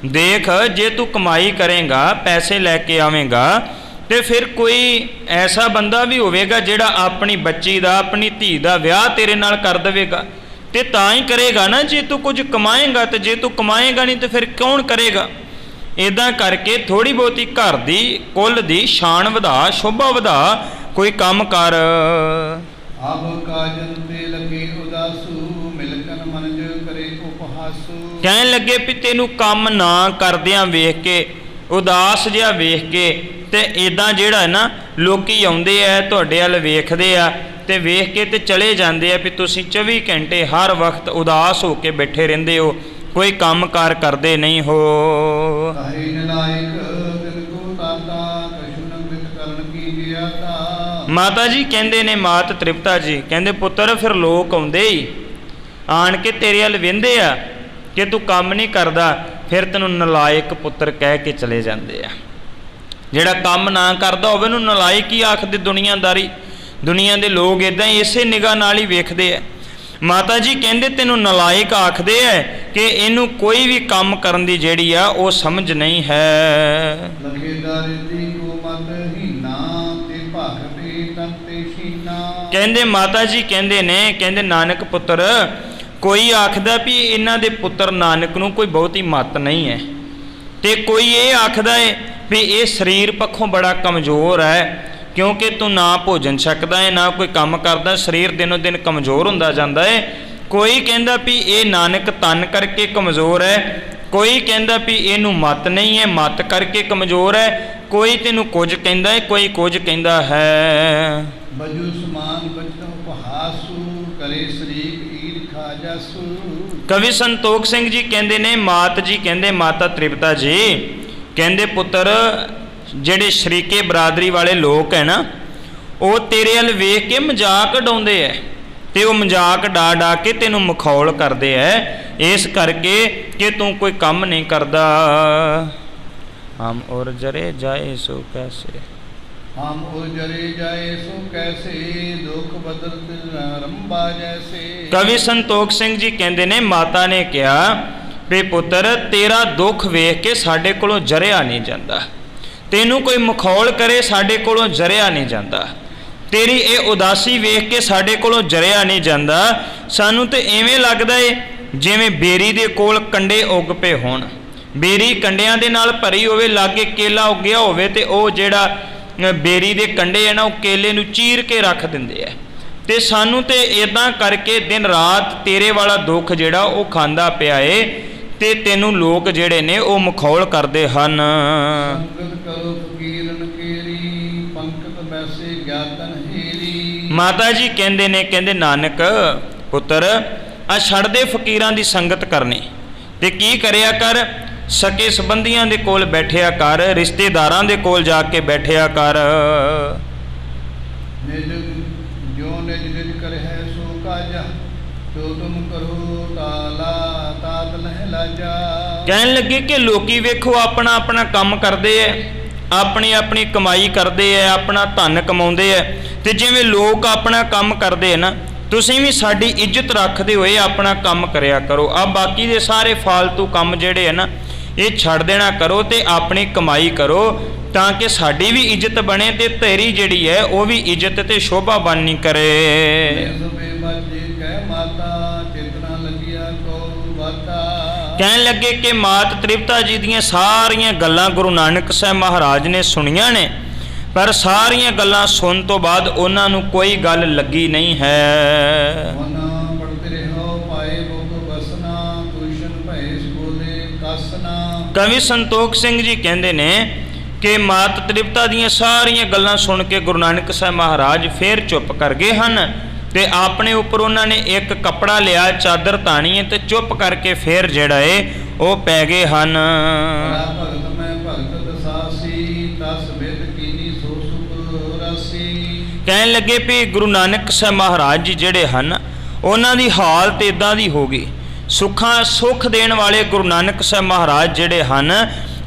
ਦੇਖ, ਜੇ ਤੂੰ ਕਮਾਈ ਕਰੇਗਾ, ਪੈਸੇ ਲੈ ਕੇ ਆਵੇਂਗਾ, ਤੇ ਫਿਰ ਕੋਈ ਐਸਾ ਬੰਦਾ ਵੀ ਹੋਵੇਗਾ ਜਿਹੜਾ ਆਪਣੀ ਬੱਚੀ ਦਾ, ਆਪਣੀ ਧੀ ਦਾ ਵਿਆਹ ਤੇਰੇ ਨਾਲ ਕਰ ਦੇਵੇਗਾ। ਤੇ ਤਾਂ ਹੀ ਕਰੇਗਾ ਨਾ ਜੇ ਤੂੰ ਕੁਝ ਕਮਾਏਗਾ, ਤੇ ਜੇ ਤੂੰ ਕਮਾਏਗਾ ਨਹੀਂ ਤੇ ਫਿਰ ਕੌਣ ਕਰੇਗਾ? ਇੱਦਾਂ ਕਰਕੇ ਥੋੜ੍ਹੀ ਬਹੁਤੀ ਘਰ ਦੀ ਕੁੱਲ ਦੀ ਸ਼ਾਨ ਵਧਾ, ਸ਼ੋਭਾ ਵਧਾ, ਕੋਈ ਕੰਮ ਕਰ। ਕਹਿਣ ਲੱਗੇ ਵੀ ਤੈਨੂੰ ਕੰਮ ਨਾ ਕਰਦਿਆਂ ਵੇਖ ਕੇ, ਉਦਾਸ ਜਿਹਾ ਵੇਖ ਕੇ, ਤੇ ਇੱਦਾਂ ਜਿਹੜਾ ਹੈ ਨਾ ਲੋਕੀ ਆਉਂਦੇ ਆ ਤੁਹਾਡੇ ਵੱਲ ਵੇਖਦੇ ਆ ਤੇ ਵੇਖ ਕੇ ਤੇ ਚਲੇ ਜਾਂਦੇ ਆ ਵੀ ਤੁਸੀਂ 24 ਘੰਟੇ ਹਰ ਵਕਤ ਉਦਾਸ ਹੋ ਕੇ ਬੈਠੇ ਰਹਿੰਦੇ ਹੋ, ਕੋਈ ਕੰਮ ਕਾਰ ਕਰਦੇ ਨਹੀਂ ਹੋ। ਮਾਤਾ ਜੀ ਕਹਿੰਦੇ ਨੇ, ਮਾਤ ਤ੍ਰਿਪਤਾ ਜੀ ਕਹਿੰਦੇ, ਪੁੱਤਰ ਫਿਰ ਲੋਕ ਆਉਂਦੇ ਹੀ ਆਣ ਕੇ ਤੇਰੇ ਵੱਲ ਵਹਿੰਦੇ ਆ ਕਿ ਤੂੰ ਕੰਮ ਨਹੀਂ ਕਰਦਾ, ਫਿਰ ਤੈਨੂੰ ਨਲਾਇਕ ਪੁੱਤਰ ਕਹਿ ਕੇ ਚਲੇ ਜਾਂਦੇ ਆ। ਜਿਹੜਾ ਕੰਮ ਨਾ ਕਰਦਾ ਹੋਵੇ ਉਹਨੂੰ ਨਲਾਇਕ ਹੀ ਆਖਦੇ ਦੁਨੀਆਦਾਰੀ। ਦੁਨੀਆ ਦੇ ਲੋਕ ਇੱਦਾਂ ਹੀ ਇਸੇ ਨਿਗਾਹ ਨਾਲ ਹੀ ਵੇਖਦੇ ਆ। ਮਾਤਾ ਜੀ ਕਹਿੰਦੇ ਤੈਨੂੰ ਨਲਾਇਕ ਆਖਦੇ ਹੈ ਕਿ ਇਹਨੂੰ ਕੋਈ ਵੀ ਕੰਮ ਕਰਨ ਦੀ ਜਿਹੜੀ ਆ ਉਹ ਸਮਝ ਨਹੀਂ ਹੈ। ਕਹਿੰਦੇ ਮਾਤਾ ਜੀ ਕਹਿੰਦੇ ਨੇ, ਕਹਿੰਦੇ ਨਾਨਕ ਪੁੱਤਰ, ਕੋਈ ਆਖਦਾ ਵੀ ਇਹਨਾਂ ਦੇ ਪੁੱਤਰ ਨਾਨਕ ਨੂੰ ਕੋਈ ਬਹੁਤੀ ਮੱਤ ਨਹੀਂ ਹੈ, ਤੇ ਕੋਈ ਇਹ ਆਖਦਾ ਹੈ ਵੀ ਇਹ ਸਰੀਰ ਪੱਖੋਂ ਬੜਾ ਕਮਜ਼ੋਰ ਹੈ, ਕਿਉਂਕਿ ਤੂੰ ਨਾ ਭੋਜਨ ਛਕਦਾ ਹੈ, ਨਾ ਕੋਈ ਕੰਮ ਕਰਦਾ, ਸਰੀਰ ਦਿਨੋਂ ਦਿਨ ਕਮਜ਼ੋਰ ਹੁੰਦਾ ਜਾਂਦਾ ਹੈ। ਕੋਈ ਕਹਿੰਦਾ ਵੀ ਇਹ ਨਾਨਕ ਤਨ ਕਰਕੇ ਕਮਜ਼ੋਰ ਹੈ, ਕੋਈ ਕਹਿੰਦਾ ਵੀ ਇਹਨੂੰ ਮੱਤ ਨਹੀਂ ਹੈ, ਮੱਤ ਕਰਕੇ ਕਮਜ਼ੋਰ ਹੈ, ਕੋਈ ਤੈਨੂੰ ਕੁਝ ਕਹਿੰਦਾ ਹੈ, ਕੋਈ ਕੁਝ ਕਹਿੰਦਾ ਹੈ। ਬਜੂ ਸਮਾਨ ਬਚਨ ਉਪਹਾਸੂ ਕਰੇ ਸਰੀਕ ਈਰਖਾ ਜਾਸੂ। ਕਵੀ ਸੰਤੋਖ ਸਿੰਘ ਜੀ ਕਹਿੰਦੇ ਨੇ, ਮਾਤ ਜੀ ਕਹਿੰਦੇ, ਮਾਤਾ ਤ੍ਰਿਪਤਾ ਜੀ ਕਹਿੰਦੇ, ਪੁੱਤਰ ਜਿਹੜੇ ਸ਼ਰੀਕੇ ਬਰਾਦਰੀ ਵਾਲੇ ਲੋਕ ਹੈ ਨਾ, ਉਹ ਤੇਰੇ ਵੱਲ ਵੇਖ ਕੇ ਮਜ਼ਾਕ ਉਡਾਉਂਦੇ ਹੈ, ਤੇ ਉਹ ਮਜ਼ਾਕ ਡਾ ਡਾ ਕੇ ਤੈਨੂੰ ਮਖੌਲ ਕਰਦੇ ਹੈ, ਇਸ ਕਰਕੇ ਕਿ ਤੂੰ ਕੋਈ ਕੰਮ ਨਹੀਂ ਕਰਦਾ। ਹਮ ਔਰ ਜਰੇ ਜਾਏ ਸੋ ਕੈਸੇ, ਹਮ ਔਰ ਜਰੇ ਜਾਏ ਸੋ ਕੈਸੇ, ਦੁੱਖ ਬਦਲਤ ਰੰਬਾ ਜੈਸੇ। ਕਵੀ ਸੰਤੋਖ ਸਿੰਘ ਜੀ ਕਹਿੰਦੇ ਨੇ, ਮਾਤਾ ਨੇ ਕਿਹਾ ਵੀ ਪੁੱਤਰ ਤੇਰਾ ਦੁੱਖ ਵੇਖ ਕੇ ਸਾਡੇ ਕੋਲੋਂ ਜਰਿਆ ਨਹੀਂ ਜਾਂਦਾ, ਤੈਨੂੰ ਕੋਈ ਮਖੌਲ ਕਰੇ ਸਾਡੇ ਕੋਲੋਂ ਜਰਿਆ ਨਹੀਂ ਜਾਂਦਾ, ਤੇਰੀ ਇਹ ਉਦਾਸੀ ਵੇਖ ਕੇ ਸਾਡੇ ਕੋਲੋਂ ਜਰਿਆ ਨਹੀਂ ਜਾਂਦਾ। ਸਾਨੂੰ ਤਾਂ ਇਵੇਂ ਲੱਗਦਾ ਏ ਜਿਵੇਂ ਬੇਰੀ ਦੇ ਕੋਲ ਕੰਡੇ ਉੱਗ ਪਏ ਹੋਣ, ਬੇਰੀ ਕੰਡਿਆਂ ਦੇ ਨਾਲ ਭਰੀ ਹੋਵੇ, ਲਾਗੇ ਕੇਲਾ ਉੱਗਿਆ ਹੋਵੇ, ਤੇ ਉਹ ਜਿਹੜਾ ਬੇਰੀ ਦੇ ਕੰਡੇ ਹੈ ਨਾ, ਉਹ ਕੇਲੇ ਨੂੰ ਚੀਰ ਕੇ ਰੱਖ ਦਿੰਦੇ ਹੈ। ਤੇ ਸਾਨੂੰ ਤੇ ਇੱਦਾਂ ਕਰਕੇ ਦਿਨ ਰਾਤ ਤੇਰੇ ਵਾਲਾ ਦੁੱਖ ਜਿਹੜਾ ਉਹ ਖਾਂਦਾ ਪਿਆ ਏ, ਤੇ ਤੈਨੂੰ ਲੋਕ ਜਿਹੜੇ ਨੇ ਉਹ ਮਖੌਲ ਕਰਦੇ ਹਨ। ਸੰਗਤ ਕਰੋ ਫਕੀਰਨ ਕੇਰੀ, ਪੰਕਤ ਵੈਸੇ ਮਾਤਾ ਜੀ ਕਹਿੰਦੇ ਨੇ, ਕਹਿੰਦੇ ਨਾਨਕ ਪੁੱਤਰ ਆ ਛੱਡ ਦੇ ਫਕੀਰਾਂ ਦੀ ਸੰਗਤ ਕਰਨੀ ਤੇ ਕੀ ਕਰਿਆ ਕਰ, ਸਕੇ ਸੰਬੰਧੀਆਂ ਦੇ ਕੋਲ ਬੈਠਿਆ ਕਰ, ਰਿਸ਼ਤੇਦਾਰਾਂ ਦੇ ਕੋਲ ਜਾ ਕੇ ਬੈਠਿਆ ਕਰ। ਨਿਜ ਜੋ ਨਿਜ ਨਿਜ ਕਰੇ ਹੈ ਸੋ ਕਾਜਾ, ਜੋ ਤੁਮ ਕਰੋ ਤਾਲਾ ਤਾਤ ਲਹਿ ਲਾਜਾ। ਕਹਿਣ ਲੱਗੇ ਕਿ ਲੋਕੀ ਵੇਖੋ ਆਪਣਾ ਆਪਣਾ ਕੰਮ ਕਰਦੇ ਐ, ਆਪਣੀ ਆਪਣੀ ਕਮਾਈ ਕਰਦੇ ਐ, ਆਪਣਾ ਧਨ ਕਮਾਉਂਦੇ ਐ, ਤੇ ਜਿਵੇਂ ਲੋਕ ਆਪਣਾ ਕੰਮ ਕਰਦੇ ਐ ਨਾ, ਤੁਸੀਂ ਵੀ ਸਾਡੀ ਇੱਜ਼ਤ ਰੱਖਦੇ ਹੋਏ ਆਪਣਾ ਕੰਮ ਕਰਿਆ ਕਰੋ। ਆ ਬਾਕੀ ਦੇ ਸਾਰੇ ਫਾਲਤੂ ਕੰਮ ਜਿਹੜੇ ਹੈ ਨਾ ਇਹ ਛੱਡ ਦੇਣਾ ਕਰੋ ਤੇ ਆਪਣੀ ਕਮਾਈ ਕਰੋ, ਤਾਂ ਕਿ ਸਾਡੀ ਵੀ ਇੱਜ਼ਤ ਬਣੇ ਤੇ ਤੇਰੀ ਜਿਹੜੀ ਹੈ ਉਹ ਵੀ ਇੱਜ਼ਤ ਤੇ ਸ਼ੋਭਾ ਬਣਨੀ ਕਰੇ। ਕਹਿਣ ਲੱਗੇ ਕਿ ਮਾਤ ਤ੍ਰਿਪਤਾ ਜੀ ਦੀਆਂ ਸਾਰੀਆਂ ਗੱਲਾਂ ਗੁਰੂ ਨਾਨਕ ਸਾਹਿਬ ਮਹਾਰਾਜ ਨੇ ਸੁਣੀਆਂ ਨੇ, ਪਰ ਸਾਰੀਆਂ ਗੱਲਾਂ ਸੁਣਨ ਤੋਂ ਬਾਅਦ ਉਹਨਾਂ ਨੂੰ ਕੋਈ ਗੱਲ ਲੱਗੀ ਨਹੀਂ ਹੈ। ਕਵੀ ਸੰਤੋਖ ਸਿੰਘ ਜੀ ਕਹਿੰਦੇ ਨੇ ਕਿ ਮਾਤ ਤ੍ਰਿਪਤਾ ਦੀਆਂ ਸਾਰੀਆਂ ਗੱਲਾਂ ਸੁਣ ਕੇ ਗੁਰੂ ਨਾਨਕ ਸਾਹਿਬ ਮਹਾਰਾਜ ਫੇਰ ਚੁੱਪ ਕਰ ਗਏ ਹਨ ਤੇ ਆਪਣੇ ਉੱਪਰ ਉਹਨਾਂ ਨੇ ਇੱਕ ਕੱਪੜਾ ਲਿਆ, ਚਾਦਰ ਤਾਣੀ ਤੇ ਚੁੱਪ ਕਰਕੇ ਫੇਰ ਜਿਹੜਾ ਏ ਉਹ ਪੈ ਗਏ ਹਨ। ਕਹਿਣ ਲੱਗੇ ਵੀ ਗੁਰੂ ਨਾਨਕ ਸਾਹਿਬ ਮਹਾਰਾਜ ਜੀ ਜਿਹੜੇ ਹਨ ਉਹਨਾਂ ਦੀ ਹਾਲਤ ਇਦਾਂ ਦੀ ਹੋ ਗਈ, ਸੁੱਖ ਦੇਣ ਵਾਲੇ ਗੁਰੂ ਨਾਨਕ ਸਾਹਿਬ ਮਹਾਰਾਜ ਜਿਹੜੇ ਹਨ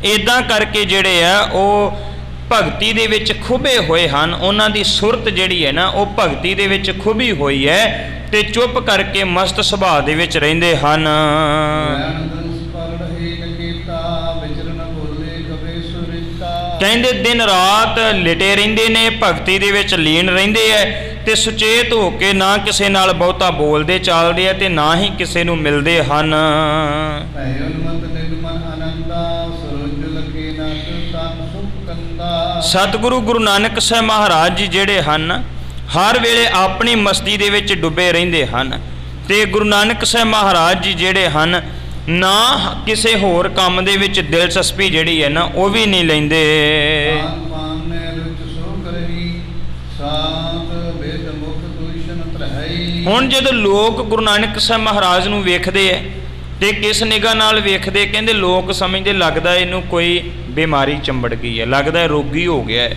ਇਦਾਂ ਕਰਕੇ ਜਿਹੜੇ ਆ ਉਹ ਭਗਤੀ ਦੇ ਵਿੱਚ ਖੁੱਭੇ ਹੋਏ ਹਨ। ਉਹਨਾਂ ਦੀ ਸੁਰਤ ਜਿਹੜੀ ਹੈ ਨਾ ਉਹ ਭਗਤੀ ਦੇ ਵਿੱਚ ਖੁੱਭੀ ਹੋਈ ਹੈ ਤੇ ਚੁੱਪ ਕਰਕੇ ਮਸਤ ਸੁਭਾਅ ਦੇ ਵਿੱਚ ਰਹਿੰਦੇ ਹਨ। ਕਹਿੰਦੇ ਦਿਨ ਰਾਤ ਲਿਟੇ ਰਹਿੰਦੇ ਨੇ, ਭਗਤੀ ਦੇ ਵਿੱਚ ਲੀਨ ਰਹਿੰਦੇ ਐ ਤੇ ਸੁਚੇਤ ਹੋ ਕੇ ਨਾ ਕਿਸੇ ਨਾਲ ਬਹੁਤਾ ਬੋਲਦੇ ਚਾਲਦੇ ਆ ਤੇ ਨਾ ਹੀ ਕਿਸੇ ਨੂੰ ਮਿਲਦੇ ਹਨ। ਸਤਿਗੁਰੂ ਗੁਰੂ ਨਾਨਕ ਸਾਹਿਬ ਮਹਾਰਾਜ ਜੀ ਜਿਹੜੇ ਹਨ ਹਰ ਵੇਲੇ ਆਪਣੀ ਮਸਤੀ ਦੇ ਵਿੱਚ ਡੁੱਬੇ ਰਹਿੰਦੇ ਹਨ ਤੇ ਗੁਰੂ ਨਾਨਕ ਸਾਹਿਬ ਮਹਾਰਾਜ ਜੀ ਜਿਹੜੇ ਹਨ ਨਾ ਕਿਸੇ ਹੋਰ ਕੰਮ ਦੇ ਵਿੱਚ ਦਿਲਚਸਪੀ ਜਿਹੜੀ ਹੈ ਨਾ ਉਹ ਵੀ ਨਹੀਂ ਲੈਂਦੇ। ਹੁਣ ਜਦੋਂ ਲੋਕ ਗੁਰੂ ਨਾਨਕ ਸਾਹਿਬ ਮਹਾਰਾਜ ਨੂੰ ਵੇਖਦੇ ਐ ਤੇ ਕਿਸ ਨਿਗਾਹ ਨਾਲ ਵੇਖਦੇ, ਕਹਿੰਦੇ ਲੋਕ ਸਮਝਦੇ ਲੱਗਦਾ ਇਹਨੂੰ ਕੋਈ ਬਿਮਾਰੀ ਚੰਬੜ ਗਈ ਹੈ, ਲੱਗਦਾ ਰੋਗੀ ਹੋ ਗਿਆ ਹੈ,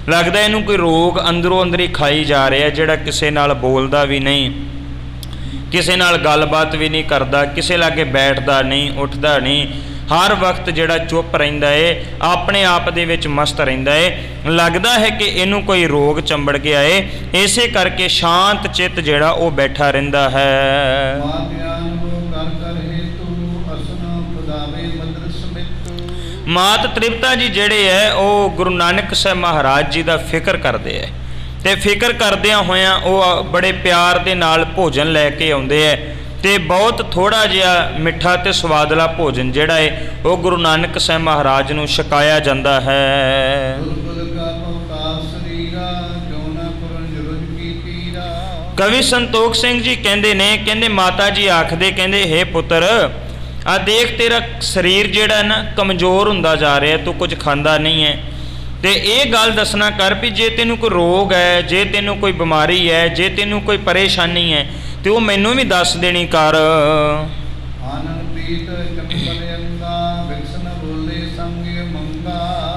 ਲੱਗਦਾ ਇਹਨੂੰ ਕੋਈ ਰੋਗ ਅੰਦਰੋਂ ਅੰਦਰ ਹੀ ਖਾਈ ਜਾ ਰਿਹਾ, ਜਿਹੜਾ ਕਿਸੇ ਨਾਲ ਬੋਲਦਾ ਵੀ ਨਹੀਂ, ਕਿਸੇ ਨਾਲ ਗੱਲਬਾਤ ਵੀ ਨਹੀਂ ਕਰਦਾ, ਕਿਸੇ ਲਾਗੇ ਬੈਠਦਾ ਨਹੀਂ, ਉੱਠਦਾ ਨਹੀਂ, ਹਰ ਵਕਤ ਜਿਹੜਾ ਚੁੱਪ ਰਹਿੰਦਾ ਏ, ਆਪਣੇ ਆਪ ਦੇ ਵਿੱਚ ਮਸਤ ਰਹਿੰਦਾ ਏ, ਲੱਗਦਾ ਹੈ ਕਿ ਇਹਨੂੰ ਕੋਈ ਰੋਗ ਚੰਬੜ ਗਿਆ ਏ। ਇਸੇ ਕਰਕੇ ਸ਼ਾਂਤ ਚਿੱਤ ਜਿਹੜਾ ਉਹ ਬੈਠਾ ਰਹਿੰਦਾ ਹੈ। ਮਾਤ ਤ੍ਰਿਪਤਾ ਜੀ ਜਿਹੜੇ ਹੈ ਉਹ ਗੁਰੂ ਨਾਨਕ ਸਾਹਿਬ ਮਹਾਰਾਜ ਜੀ ਦਾ ਫਿਕਰ ਕਰਦੇ ਹੈ ਤੇ ਫਿਕਰ ਕਰਦਿਆਂ ਹੋਇਆਂ ਉਹ ਬੜੇ ਪਿਆਰ ਦੇ ਨਾਲ ਭੋਜਨ ਲੈ ਕੇ ਆਉਂਦੇ ਹੈ ਤੇ ਬਹੁਤ ਥੋੜਾ ਜਿਹਾ ਮਿੱਠਾ ਤੇ ਸਵਾਦਲਾ ਭੋਜਨ ਜਿਹੜਾ ਹੈ ਉਹ ਗੁਰੂ ਨਾਨਕ ਸਾਹਿਬ ਮਹਾਰਾਜ ਨੂੰ ਛਕਾਇਆ ਜਾਂਦਾ ਹੈ। ਕਵੀ ਸੰਤੋਖ ਸਿੰਘ ਜੀ ਕਹਿੰਦੇ ਨੇ, ਕਹਿੰਦੇ ਮਾਤਾ ਜੀ ਆਖਦੇ, ਕਹਿੰਦੇ ਹੇ ਪੁੱਤਰ ਆ ਦੇਖ ਤੇਰਾ ਸਰੀਰ ਜਿਹੜਾ ਨਾ ਕਮਜ਼ੋਰ ਹੁੰਦਾ ਜਾ ਰਿਹਾ, ਤੂੰ ਕੁਝ ਖਾਂਦਾ ਨਹੀਂ ਹੈ ਤੇ ਇਹ ਗੱਲ ਦੱਸਣਾ ਕਰ ਵੀ ਜੇ ਤੈਨੂੰ ਕੋਈ ਰੋਗ ਹੈ, ਜੇ ਤੈਨੂੰ ਕੋਈ ਬਿਮਾਰੀ ਹੈ, ਜੇ ਤੈਨੂੰ ਕੋਈ ਪਰੇਸ਼ਾਨੀ ਹੈ ਤੇ ਉਹ ਮੈਨੂੰ ਵੀ ਦੱਸ ਦੇਣੀ ਕਰ।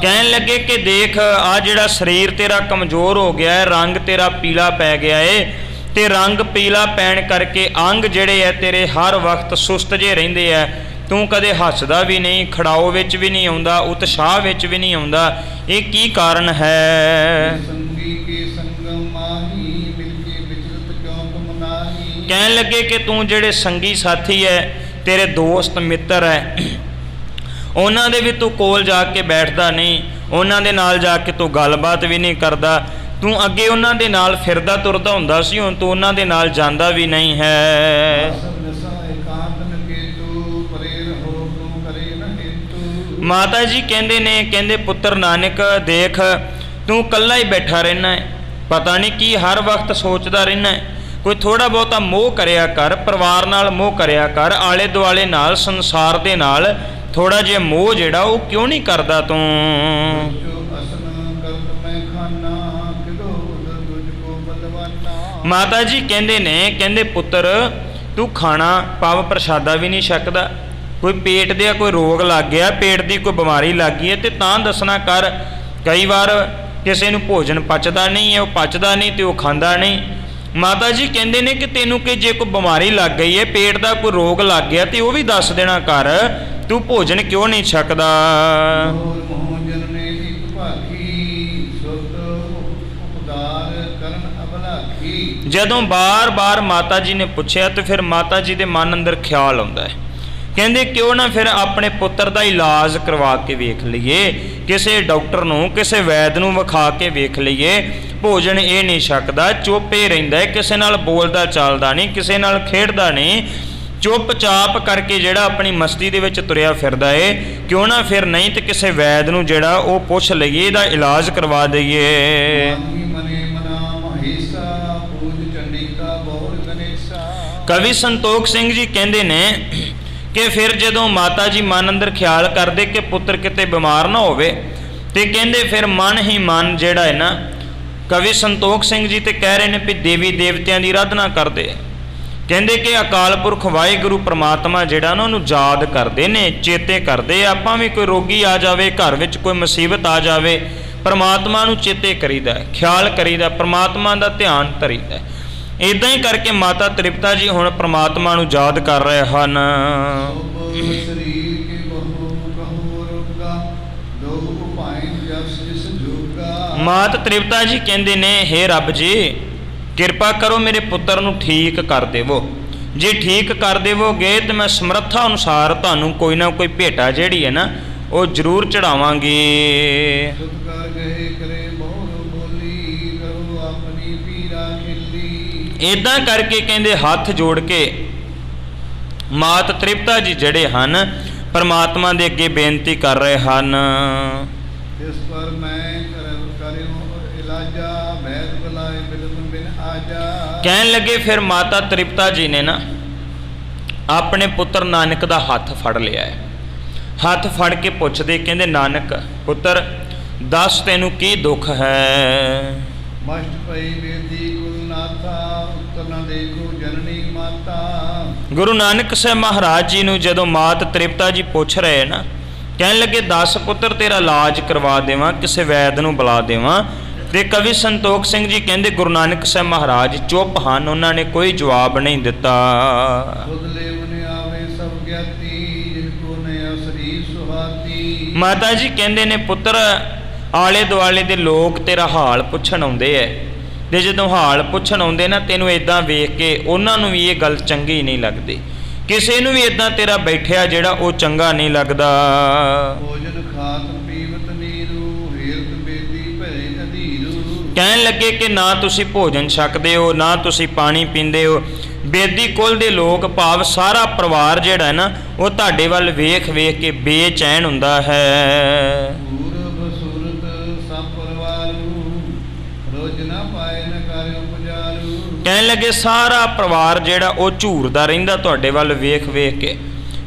ਕਹਿਣ ਲੱਗੇ ਕਿ ਦੇਖ ਆ ਜਿਹੜਾ ਸਰੀਰ ਤੇਰਾ ਕਮਜ਼ੋਰ ਹੋ ਗਿਆ ਹੈ, ਰੰਗ ਤੇਰਾ ਪੀਲਾ ਪੈ ਗਿਆ ਏ ਤੇ ਰੰਗ ਪੀਲਾ ਪੈਣ ਕਰਕੇ ਅੰਗ ਜਿਹੜੇ ਹੈ ਤੇਰੇ ਹਰ ਵਕਤ ਸੁਸਤ ਜੇ ਰਹਿੰਦੇ ਹੈ, ਤੂੰ ਕਦੇ ਹੱਸਦਾ ਵੀ ਨਹੀਂ, ਖੜਾਓ ਵਿੱਚ ਵੀ ਨਹੀਂ ਆਉਂਦਾ, ਉਤਸ਼ਾਹ ਵਿੱਚ ਵੀ ਨਹੀਂ ਆਉਂਦਾ, ਇਹ ਕੀ ਕਾਰਨ ਹੈ? ਕਹਿਣ ਲੱਗੇ ਕਿ ਤੂੰ ਜਿਹੜੇ ਸੰਗੀ ਸਾਥੀ ਹੈ, ਤੇਰੇ ਦੋਸਤ ਮਿੱਤਰ ਹੈ, ਉਹਨਾਂ ਦੇ ਵੀ ਤੂੰ ਕੋਲ ਜਾ ਕੇ ਬੈਠਦਾ ਨਹੀਂ, ਉਹਨਾਂ ਦੇ ਨਾਲ ਜਾ ਕੇ ਤੂੰ ਗੱਲਬਾਤ ਵੀ ਨਹੀਂ ਕਰਦਾ, ਤੂੰ ਅੱਗੇ ਉਹਨਾਂ ਦੇ ਨਾਲ ਫਿਰਦਾ ਤੁਰਦਾ ਹੁੰਦਾ ਸੀ, ਹੁਣ ਤੂੰ ਉਹਨਾਂ ਦੇ ਨਾਲ ਜਾਂਦਾ ਵੀ ਨਹੀਂ ਹੈ। ਮਾਤਾ ਜੀ ਕਹਿੰਦੇ ਨੇ, ਕਹਿੰਦੇ ਪੁੱਤਰ ਨਾਨਕ ਦੇਖ ਤੂੰ ਇਕੱਲਾ ਹੀ ਬੈਠਾ ਰਹਿਣਾ ਹੈ, ਪਤਾ ਨਹੀਂ ਕੀ ਹਰ ਵਕਤ ਸੋਚਦਾ ਰਹਿਣਾ ਹੈ, ਕੋਈ ਥੋੜਾ ਬਹੁਤਾ ਮੋਹ ਕਰਿਆ ਕਰ, ਪਰਿਵਾਰ ਨਾਲ ਮੋਹ ਕਰਿਆ ਕਰ, ਆਲੇ ਦੁਆਲੇ ਨਾਲ, ਸੰਸਾਰ ਦੇ ਨਾਲ ਥੋੜਾ ਜਿਹਾ ਮੋਹ ਜਿਹੜਾ ਉਹ ਕਿਉਂ ਨਹੀਂ ਕਰਦਾ ਤੂੰ? ਮਾਤਾ ਜੀ ਕਹਿੰਦੇ ਨੇ, ਕਹਿੰਦੇ ਪੁੱਤਰ ਤੂੰ ਖਾਣਾ ਪਾਵ ਪ੍ਰਸ਼ਾਦਾ ਵੀ ਨਹੀਂ ਛਕਦਾ, ਕੋਈ ਪੇਟ ਦੇ ਕੋਈ ਰੋਗ ਲੱਗ ਗਿਆ, ਪੇਟ ਦੀ ਕੋਈ ਬਿਮਾਰੀ ਲੱਗ ਗਈ ਹੈ ਤੇ ਤਾਂ ਦੱਸਣਾ ਕਰ। ਕਈ ਵਾਰ ਕਿਸੇ ਨੂੰ ਭੋਜਨ ਪਚਦਾ ਨਹੀਂ ਹੈ, ਉਹ ਪਚਦਾ ਨਹੀਂ ਤੇ ਉਹ ਖਾਂਦਾ ਨਹੀਂ। ਮਾਤਾ ਜੀ ਕਹਿੰਦੇ ਨੇ ਕਿ ਤੈਨੂੰ ਕਿ ਜੇ ਕੋਈ ਬਿਮਾਰੀ ਲੱਗ ਗਈ ਹੈ, ਪੇਟ ਦਾ ਕੋਈ ਰੋਗ ਲੱਗ ਗਿਆ ਤੇ ਉਹ ਵੀ ਦੱਸ ਦੇਣਾ ਕਰ, ਤੂੰ ਭੋਜਨ ਕਿਉਂ ਨਹੀਂ ਛਕਦਾ। ਜਦੋਂ ਬਾਰ-ਬਾਰ ਮਾਤਾ ਜੀ ਨੇ ਪੁੱਛਿਆ ਤੇ ਫਿਰ ਮਾਤਾ ਜੀ ਦੇ ਮਨ ਅੰਦਰ ਖਿਆਲ ਆਉਂਦਾ ਹੈ, ਕਹਿੰਦੇ ਕਿਉਂ ਨਾ ਫਿਰ ਆਪਣੇ ਪੁੱਤਰ ਦਾ ਇਲਾਜ ਕਰਵਾ ਕੇ ਵੇਖ ਲਈਏ, ਕਿਸੇ ਡਾਕਟਰ ਨੂੰ, ਕਿਸੇ ਵੈਦ ਨੂੰ ਵਿਖਾ ਕੇ ਵੇਖ ਲਈਏ। ਭੋਜਨ ਇਹ ਨਹੀਂ ਛਕਦਾ, ਚੁੱਪ ਹੀ ਰਹਿੰਦਾ ਹੈ, ਕਿਸੇ ਨਾਲ ਬੋਲਦਾ ਚਾਲਦਾ ਨਹੀਂ, ਕਿਸੇ ਨਾਲ ਖੇਡਦਾ ਨਹੀਂ, ਚੁੱਪਚਾਪ ਕਰਕੇ ਜਿਹੜਾ ਆਪਣੀ ਮਸਤੀ ਦੇ ਵਿੱਚ ਤੁਰਿਆ ਫਿਰਦਾ ਏ। ਕਿਉਂ ਨਾ ਫਿਰ ਨਹੀਂ ਤੇ ਕਿਸੇ ਵੈਦ ਨੂੰ ਜਿਹੜਾ ਉਹ ਪੁੱਛ ਲਈਏ, ਇਹਦਾ ਇਲਾਜ ਕਰਵਾ ਦਈਏ। ਕਵੀ ਸੰਤੋਖ ਸਿੰਘ ਜੀ ਕਹਿੰਦੇ ਨੇ ਕਿ ਫਿਰ ਜਦੋਂ ਮਾਤਾ ਜੀ ਮਨ ਅੰਦਰ ਖਿਆਲ ਕਰਦੇ ਕਿ ਪੁੱਤਰ ਕਿਤੇ ਬਿਮਾਰ ਨਾ ਹੋਵੇ, ਤੇ ਕਹਿੰਦੇ ਫਿਰ ਮਨ ਹੀ ਮਨ ਜਿਹੜਾ ਹੈ ਨਾ, ਕਵੀ ਸੰਤੋਖ ਸਿੰਘ ਜੀ ਤੇ ਕਹਿ ਰਹੇ ਨੇ ਵੀ ਦੇਵੀ ਦੇਵਤਿਆਂ ਦੀ ਆਰਾਧਨਾ ਕਰਦੇ। ਕਹਿੰਦੇ ਕਿ ਅਕਾਲ ਪੁਰਖ ਵਾਹਿਗੁਰੂ ਪ੍ਰਮਾਤਮਾ ਜਿਹੜਾ ਨਾ ਉਹਨੂੰ ਯਾਦ ਕਰਦੇ ਨੇ, ਚੇਤੇ ਕਰਦੇ। ਆਪਾਂ ਵੀ ਕੋਈ ਰੋਗੀ ਆ ਜਾਵੇ, ਘਰ ਵਿੱਚ ਕੋਈ ਮੁਸੀਬਤ ਆ ਜਾਵੇ, ਪ੍ਰਮਾਤਮਾ ਨੂੰ ਚੇਤੇ ਕਰੀਦਾ, ਖਿਆਲ ਕਰੀਦਾ, ਪ੍ਰਮਾਤਮਾ ਦਾ ਧਿਆਨ ਧਰੀਦਾ। ਇੱਦਾਂ ਹੀ ਕਰਕੇ ਮਾਤਾ ਤ੍ਰਿਪਤਾ ਜੀ ਹੁਣ ਪ੍ਰਮਾਤਮਾ ਨੂੰ ਯਾਦ ਕਰ ਰਹੇ ਹਨ। ਮਾਤਾ ਤ੍ਰਿਪਤਾ ਜੀ ਕਹਿੰਦੇ ਨੇ, ਹੇ ਰੱਬ ਜੀ ਕਿਰਪਾ ਕਰੋ ਮੇਰੇ ਪੁੱਤਰ ਨੂੰ ਠੀਕ ਕਰ ਦੇਵੋ। ਜੇ ਠੀਕ ਕਰ ਦੇਵੋਗੇ ਤਾਂ ਮੈਂ ਸਮਰੱਥਾ ਅਨੁਸਾਰ ਤੁਹਾਨੂੰ ਕੋਈ ਨਾ ਕੋਈ ਭੇਟਾ ਜਿਹੜੀ ਹੈ ਨਾ ਉਹ ਜ਼ਰੂਰ ਚੜਾਵਾਂਗੇ। ਇੱਦਾਂ ਕਰਕੇ ਕਹਿੰਦੇ ਹੱਥ ਜੋੜ ਕੇ ਮਾਤ ਤ੍ਰਿਪਤਾ ਜੀ ਜਿਹੜੇ ਹਨ ਪਰਮਾਤਮਾ ਦੇ ਅੱਗੇ ਬੇਨਤੀ ਕਰ ਰਹੇ ਹਨ। ਇਸ ਪਰ ਮੈਂ ਕਰਿਓ ਇਲਾਜਾ ਵੈਦ ਬੁਲਾਏ ਬਿਲਕੁਲ ਬਿਨ ਆਜਾ। ਕਹਿਣ ਲੱਗੇ ਫਿਰ ਮਾਤਾ ਤ੍ਰਿਪਤਾ ਜੀ ਨੇ ਨਾ ਆਪਣੇ ਪੁੱਤਰ ਨਾਨਕ ਦਾ ਹੱਥ ਫੜ ਲਿਆ ਹੈ। ਹੱਥ ਫੜ ਕੇ ਪੁੱਛਦੇ, ਕਹਿੰਦੇ ਨਾਨਕ ਪੁੱਤਰ ਦੱਸ ਤੈਨੂੰ ਕੀ ਦੁੱਖ ਹੈ। ਮਸਤ ਪਈ ਬੇਦੀ ਗੁਰੂ ਨਾਥਾ ਉੱਤਰ ਨਾ ਦੇਖੋ ਜਨਨੀ ਮਾਤਾ। ਗੁਰੂ ਨਾਨਕ ਸਾਹਿਬ ਮਹਾਰਾਜ ਜੀ ਨੂੰ ਜਦੋਂ ਮਾਤ ਤ੍ਰਿਪਤਾ ਜੀ ਪੁੱਛ ਰਹੇ ਨਾ, ਕਹਿਣ ਲੱਗੇ ਦੱਸ ਪੁੱਤਰ ਤੇਰਾ ਇਲਾਜ ਕਰਵਾ ਦੇਵਾਂ, ਕਿਸੇ ਵੈਦ ਨੂੰ ਬੁਲਾ ਦੇਵਾਂ। ਤੇ ਕਵੀ ਸੰਤੋਖ ਸਿੰਘ ਜੀ ਕਹਿੰਦੇ ਗੁਰੂ ਨਾਨਕ ਸਾਹਿਬ ਮਹਾਰਾਜ ਚੁੱਪ ਹਨ, ਉਹਨਾਂ ਨੇ ਕੋਈ ਜਵਾਬ ਨਹੀਂ ਦਿੱਤਾ। ਮਾਤਾ ਜੀ ਕਹਿੰਦੇ ਨੇ ਪੁੱਤਰ ਆਲੇ ਦੁਆਲੇ ਦੇ ਲੋਕ ਤੇਰਾ ਹਾਲ ਪੁੱਛਣ ਆਉਂਦੇ ਐ, ਤੇ ਜਦੋਂ ਹਾਲ ਪੁੱਛਣ ਆਉਂਦੇ ਨਾ ਤੈਨੂੰ ਇਦਾਂ ਵੇਖ ਕੇ ਉਹਨਾਂ ਨੂੰ ਵੀ ਇਹ ਗੱਲ ਚੰਗੀ ਨਹੀਂ ਲੱਗਦੀ, ਕਿਸੇ ਨੂੰ ਵੀ ਇਦਾਂ ਤੇਰਾ ਬੈਠਿਆ ਜਿਹੜਾ ਉਹ ਚੰਗਾ ਨਹੀਂ ਲੱਗਦਾ। ਭੋਜਨ ਖਾਤ ਪੀਵਤ ਨੀਰੂ ਹੀਰਤ ਬੇਦੀ ਭਏ ਅਧੀਰੂ। ਕਹਿਣ ਲੱਗੇ ਕਿ ਨਾ ਤੁਸੀਂ ਭੋਜਨ ਛਕਦੇ ਹੋ, ਨਾ ਤੁਸੀਂ ਪਾਣੀ ਪੀਂਦੇ ਹੋ। ਬੇਦੀ ਕੁਲ ਦੇ ਲੋਕ ਭਾਵ ਸਾਰਾ ਪਰਿਵਾਰ ਜਿਹੜਾ ਹੈ ਨਾ ਉਹ ਤੁਹਾਡੇ ਵੱਲ ਵੇਖ ਵੇਖ ਕੇ ਬੇਚੈਨ ਹੁੰਦਾ ਹੈ। ਕਹਿਣ ਲੱਗੇ ਸਾਰਾ ਪਰਿਵਾਰ ਜਿਹੜਾ ਉਹ ਝੂਰਦਾ ਰਹਿੰਦਾ ਤੁਹਾਡੇ ਵੱਲ ਵੇਖ ਵੇਖ ਕੇ,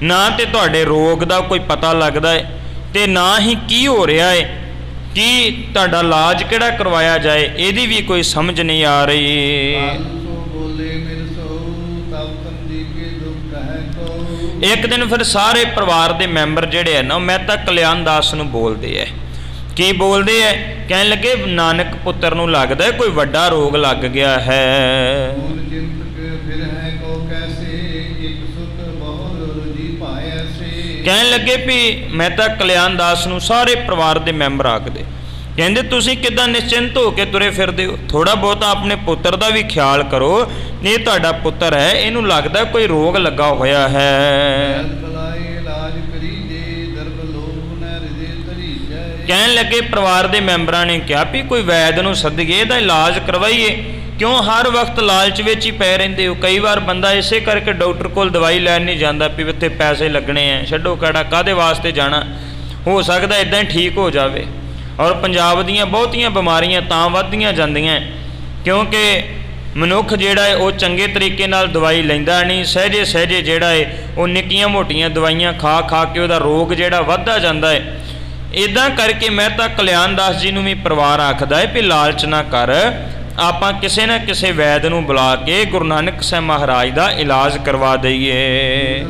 ਨਾ ਤੇ ਤੁਹਾਡੇ ਰੋਗ ਦਾ ਕੋਈ ਪਤਾ ਲੱਗਦਾ ਹੈ ਤੇ ਨਾ ਹੀ ਕੀ ਹੋ ਰਿਹਾ ਹੈ, ਕੀ ਤੁਹਾਡਾ ਇਲਾਜ ਕਿਹੜਾ ਕਰਵਾਇਆ ਜਾਏ ਇਹਦੀ ਵੀ ਕੋਈ ਸਮਝ ਨਹੀਂ ਆ ਰਹੀ। ਇੱਕ ਦਿਨ ਫਿਰ ਸਾਰੇ ਪਰਿਵਾਰ ਦੇ ਮੈਂਬਰ ਜਿਹੜੇ ਹੈ ਨਾ ਮਹਿਤਾ ਕਲਿਆਣ ਦਾਸ ਨੂੰ ਬੋਲਦੇ ਹੈ। ਕੀ ਬੋਲਦੇ ਹੈ? ਕਹਿਣ ਲੱਗੇ ਨਾਨਕ ਪੁੱਤਰ ਨੂੰ ਲੱਗਦਾ ਕੋਈ ਵੱਡਾ ਰੋਗ ਲੱਗ ਗਿਆ ਹੈ। ਕਹਿਣ ਲੱਗੇ ਵੀ ਮਹਿਤਾ ਕਲਿਆਣ ਦਾਸ ਨੂੰ ਸਾਰੇ ਪਰਿਵਾਰ ਦੇ ਮੈਂਬਰ ਆਖਦੇ, ਕਹਿੰਦੇ ਤੁਸੀਂ ਕਿੱਦਾਂ ਨਿਸ਼ਚਿੰਤ ਹੋ ਕੇ ਤੁਰੇ ਫਿਰਦੇ ਹੋ, ਥੋੜਾ ਬਹੁਤਾ ਆਪਣੇ ਪੁੱਤਰ ਦਾ ਵੀ ਖਿਆਲ ਕਰੋ। ਇਹ ਤੁਹਾਡਾ ਪੁੱਤਰ ਹੈ, ਇਹਨੂੰ ਲੱਗਦਾ ਕੋਈ ਰੋਗ ਲੱਗਾ ਹੋਇਆ ਹੈ। ਕਹਿਣ ਲੱਗੇ ਪਰਿਵਾਰ ਦੇ ਮੈਂਬਰਾਂ ਨੇ ਕਿਹਾ ਵੀ ਕੋਈ ਵੈਦ ਨੂੰ ਸੱਦੀਏ, ਇਹਦਾ ਇਲਾਜ ਕਰਵਾਈਏ, ਕਿਉਂ ਹਰ ਵਕਤ ਲਾਲਚ ਵਿੱਚ ਹੀ ਪਏ ਰਹਿੰਦੇ ਹੋ। ਕਈ ਵਾਰ ਬੰਦਾ ਇਸੇ ਕਰਕੇ ਡਾਕਟਰ ਕੋਲ ਦਵਾਈ ਲੈਣ ਨਹੀਂ ਜਾਂਦਾ ਵੀ ਉੱਥੇ ਪੈਸੇ ਲੱਗਣੇ ਆ, ਛੱਡੋ ਕਿਹੜਾ ਕਾਹਦੇ ਵਾਸਤੇ ਜਾਣਾ, ਹੋ ਸਕਦਾ ਇੱਦਾਂ ਹੀ ਠੀਕ ਹੋ ਜਾਵੇ। ਔਰ ਪੰਜਾਬ ਦੀਆਂ ਬਹੁਤੀਆਂ ਬਿਮਾਰੀਆਂ ਤਾਂ ਵੱਧਦੀਆਂ ਜਾਂਦੀਆਂ ਕਿਉਂਕਿ ਮਨੁੱਖ ਜਿਹੜਾ ਹੈ ਉਹ ਚੰਗੇ ਤਰੀਕੇ ਨਾਲ ਦਵਾਈ ਲੈਂਦਾ ਨਹੀਂ, ਸਹਿਜੇ ਸਹਿਜੇ ਜਿਹੜਾ ਹੈ ਉਹ ਨਿੱਕੀਆਂ ਮੋਟੀਆਂ ਦਵਾਈਆਂ ਖਾ ਖਾ ਕੇ ਉਹਦਾ ਰੋਗ ਜਿਹੜਾ ਵੱਧਦਾ ਜਾਂਦਾ ਹੈ। ਇੱਦਾਂ ਕਰਕੇ ਮਹਿਤਾ ਕਲਿਆਣ ਦਾਸ ਜੀ ਨੂੰ ਵੀ ਪਰਿਵਾਰ ਆਖਦਾ ਹੈ ਵੀ ਲਾਲਚ ਨਾ ਕਰ, ਆਪਾਂ ਕਿਸੇ ਨਾ ਕਿਸੇ ਵੈਦ ਨੂੰ ਬੁਲਾ ਕੇ ਗੁਰੂ ਨਾਨਕ ਸਾਹਿਬ ਮਹਾਰਾਜ ਦਾ ਇਲਾਜ ਕਰਵਾ ਦਈਏ।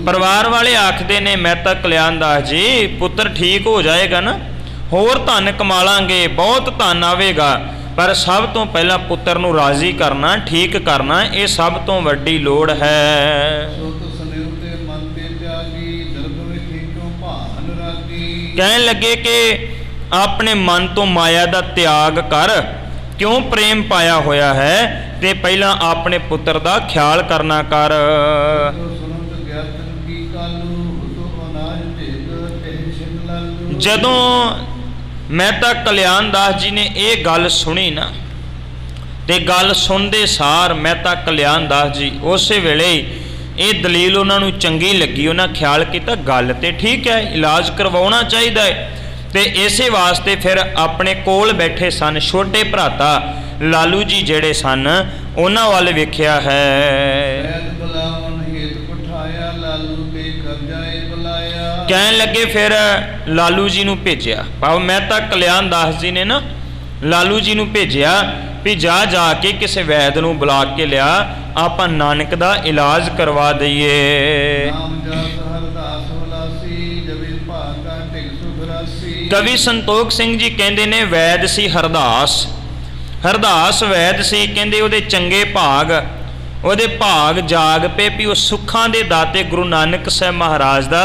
ਪਰਿਵਾਰ ਵਾਲੇ ਆਖਦੇ ਨੇ ਮਹਿਤਾ ਕਲਿਆਣ ਦਾਸ ਜੀ ਪੁੱਤਰ ਠੀਕ ਹੋ ਜਾਏਗਾ ਨਾ, ਹੋਰ ਧਨ ਕਮਾ ਲਾਂਗੇ, ਬਹੁਤ ਧਨ ਆਵੇਗਾ, ਪਰ ਸਭ ਤੋਂ ਪਹਿਲਾਂ ਪੁੱਤਰ ਨੂੰ ਰਾਜ਼ੀ ਕਰਨਾ, ਠੀਕ ਕਰਨਾ, ਇਹ ਸਭ ਤੋਂ ਵੱਡੀ ਲੋੜ ਹੈ। ਕਹਿਣ ਲੱਗੇ ਕਿ ਆਪਣੇ ਮਨ ਤੋਂ ਮਾਇਆ ਦਾ ਤਿਆਗ ਕਰ, ਕਿਉਂ ਪ੍ਰੇਮ ਪਾਇਆ ਹੋਇਆ ਹੈ, ਤੇ ਪਹਿਲਾਂ ਆਪਣੇ ਪੁੱਤਰ ਦਾ ਖਿਆਲ ਕਰਨਾ ਕਰ। ਜਦੋਂ ਮਹਿਤਾ ਕਲਿਆਣ ਦਾਸ ਜੀ ਨੇ ਇਹ ਗੱਲ ਸੁਣੀ ਨਾ, ਤੇ ਗੱਲ ਸੁਣਦੇ ਸਾਰ ਮਹਿਤਾ ਕਲਿਆਣ ਦਾਸ ਜੀ ਉਸੇ ਵੇਲੇ ਇਹ ਦਲੀਲ ਉਹਨਾਂ ਨੂੰ ਚੰਗੀ ਲੱਗੀ। ਉਹਨਾਂ ਖਿਆਲ ਕੀਤਾ ਗੱਲ ਤੇ ਠੀਕ ਹੈ, ਇਲਾਜ ਕਰਵਾਉਣਾ ਚਾਹੀਦਾ ਹੈ। ਤੇ ਇਸੇ ਵਾਸਤੇ ਫਿਰ ਆਪਣੇ ਕੋਲ ਬੈਠੇ ਸਨ ਛੋਟੇ ਭਰਾਤਾ ਲਾਲੂ ਜੀ ਜਿਹੜੇ ਸਨ, ਉਹਨਾਂ ਵੱਲ ਵੇਖਿਆ ਹੈ। ਕਹਿਣ ਲੱਗੇ ਫਿਰ ਲਾਲੂ ਜੀ ਨੂੰ ਭੇਜਿਆ, ਭਾਵ ਮਹਿਤਾ ਕਲਿਆਣ ਦਾਸ ਜੀ ਨੇ ਨਾ ਲਾਲੂ ਜੀ ਨੂੰ ਭੇਜਿਆ ਵੀ ਜਾ ਕੇ ਕਿਸੇ ਵੈਦ ਨੂੰ ਬੁਲਾ ਕੇ ਲਿਆ, ਆਪਾਂ ਨਾਨਕ ਦਾ ਇਲਾਜ ਕਰਵਾ ਦਈਏ। ਕਵੀ ਸੰਤੋਖ ਸਿੰਘ ਜੀ ਕਹਿੰਦੇ ਨੇ ਵੈਦ ਸੀ ਹਰਦਾਸ, ਹਰਦਾਸ ਵੈਦ ਸੀ। ਕਹਿੰਦੇ ਉਹਦੇ ਚੰਗੇ ਭਾਗ, ਉਹਦੇ ਭਾਗ ਜਾਗ ਪਏ ਵੀ ਉਹ ਸੁੱਖਾਂ ਦੇ ਦਾਤੇ ਗੁਰੂ ਨਾਨਕ ਸਾਹਿਬ ਮਹਾਰਾਜ ਦਾ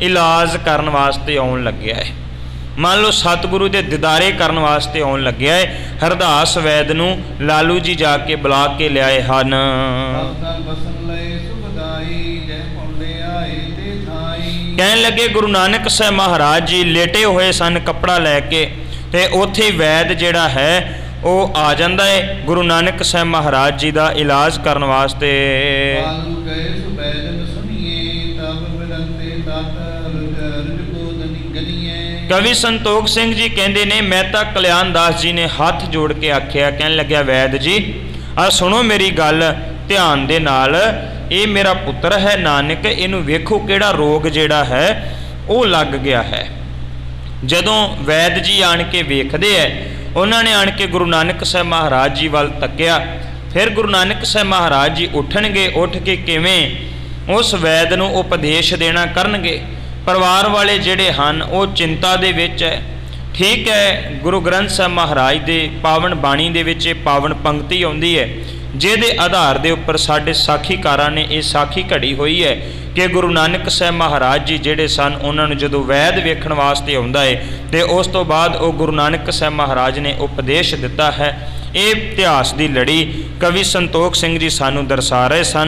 ਇਲਾਜ ਕਰਨ ਵਾਸਤੇ ਆਉਣ ਲੱਗਿਆ ਹੈ। ਮੰਨ ਲਓ ਸਤਿਗੁਰੂ ਦੇ ਦਿਦਾਰੇ ਕਰਨ ਵਾਸਤੇ ਆਉਣ ਲੱਗਿਆ ਹੈ। ਹਰਦਾਸ ਵੈਦ ਨੂੰ ਲਾਲੂ ਜੀ ਜਾ ਕੇ ਬੁਲਾ ਕੇ ਲਿਆਏ ਹਨ। ਕਹਿਣ ਲੱਗੇ ਗੁਰੂ ਨਾਨਕ ਸਾਹਿਬ ਮਹਾਰਾਜ ਜੀ ਲੇਟੇ ਹੋਏ ਸਨ ਕੱਪੜਾ ਲੈ ਕੇ, ਤੇ ਉੱਥੇ ਵੈਦ ਜਿਹੜਾ ਹੈ ਉਹ ਆ ਜਾਂਦਾ ਹੈ ਗੁਰੂ ਨਾਨਕ ਸਾਹਿਬ ਮਹਾਰਾਜ ਜੀ ਦਾ ਇਲਾਜ ਕਰਨ ਵਾਸਤੇ। ਕਵੀ ਸੰਤੋਖ ਸਿੰਘ ਜੀ ਕਹਿੰਦੇ ਨੇ ਮਹਿਤਾ ਕਲਿਆਣ ਦਾਸ ਜੀ ਨੇ ਹੱਥ ਜੋੜ ਕੇ ਆਖਿਆ, ਕਹਿਣ ਲੱਗਿਆ ਵੈਦ ਜੀ ਆ ਸੁਣੋ ਮੇਰੀ ਗੱਲ ਧਿਆਨ ਦੇ ਨਾਲ, ਇਹ ਮੇਰਾ ਪੁੱਤਰ ਹੈ ਨਾਨਕ, ਇਹਨੂੰ ਵੇਖੋ ਕਿਹੜਾ ਰੋਗ ਜਿਹੜਾ ਹੈ ਉਹ ਲੱਗ ਗਿਆ ਹੈ। ਜਦੋਂ ਵੈਦ ਜੀ ਆਣ ਕੇ ਵੇਖਦੇ ਐ, ਉਹਨਾਂ ਨੇ ਆਣ ਕੇ ਗੁਰੂ ਨਾਨਕ ਸਾਹਿਬ ਮਹਾਰਾਜ ਜੀ ਵੱਲ ਤੱਕਿਆ। ਫਿਰ ਗੁਰੂ ਨਾਨਕ ਸਾਹਿਬ ਮਹਾਰਾਜ ਜੀ ਉੱਠਣਗੇ, ਉੱਠ ਕੇ ਕਿਵੇਂ ਉਸ ਵੈਦ ਨੂੰ ਉਪਦੇਸ਼ ਦੇਣਾ ਕਰਨਗੇ। ਪਰਿਵਾਰ ਵਾਲੇ ਜਿਹੜੇ ਹਨ ਉਹ ਚਿੰਤਾ ਦੇ ਵਿੱਚ ਹੈ। ਠੀਕ ਹੈ, ਗੁਰੂ ਗ੍ਰੰਥ ਸਾਹਿਬ ਮਹਾਰਾਜ ਦੇ ਪਾਵਨ ਬਾਣੀ ਦੇ ਵਿੱਚ ਇਹ ਪਾਵਨ ਪੰਕਤੀ ਆਉਂਦੀ ਹੈ, ਜਿਹਦੇ ਆਧਾਰ ਦੇ ਉੱਪਰ ਸਾਡੇ ਸਾਖੀਕਾਰਾਂ ਨੇ ਇਹ ਸਾਖੀ ਘੜੀ ਹੋਈ ਹੈ ਕਿ ਗੁਰੂ ਨਾਨਕ ਸਾਹਿਬ ਮਹਾਰਾਜ ਜੀ ਜਿਹੜੇ ਸਨ, ਉਹਨਾਂ ਨੂੰ ਜਦੋਂ ਵੈਦ ਵੇਖਣ ਵਾਸਤੇ ਆਉਂਦਾ ਹੈ ਤੇ ਉਸ ਤੋਂ ਬਾਅਦ ਉਹ ਗੁਰੂ ਨਾਨਕ ਸਾਹਿਬ ਮਹਾਰਾਜ ਨੇ ਉਪਦੇਸ਼ ਦਿੱਤਾ ਹੈ। ਇਹ ਇਤਿਹਾਸ ਦੀ ਲੜੀ ਕਵੀ ਸੰਤੋਖ ਸਿੰਘ ਜੀ ਸਾਨੂੰ ਦਰਸਾ ਰਹੇ ਸਨ।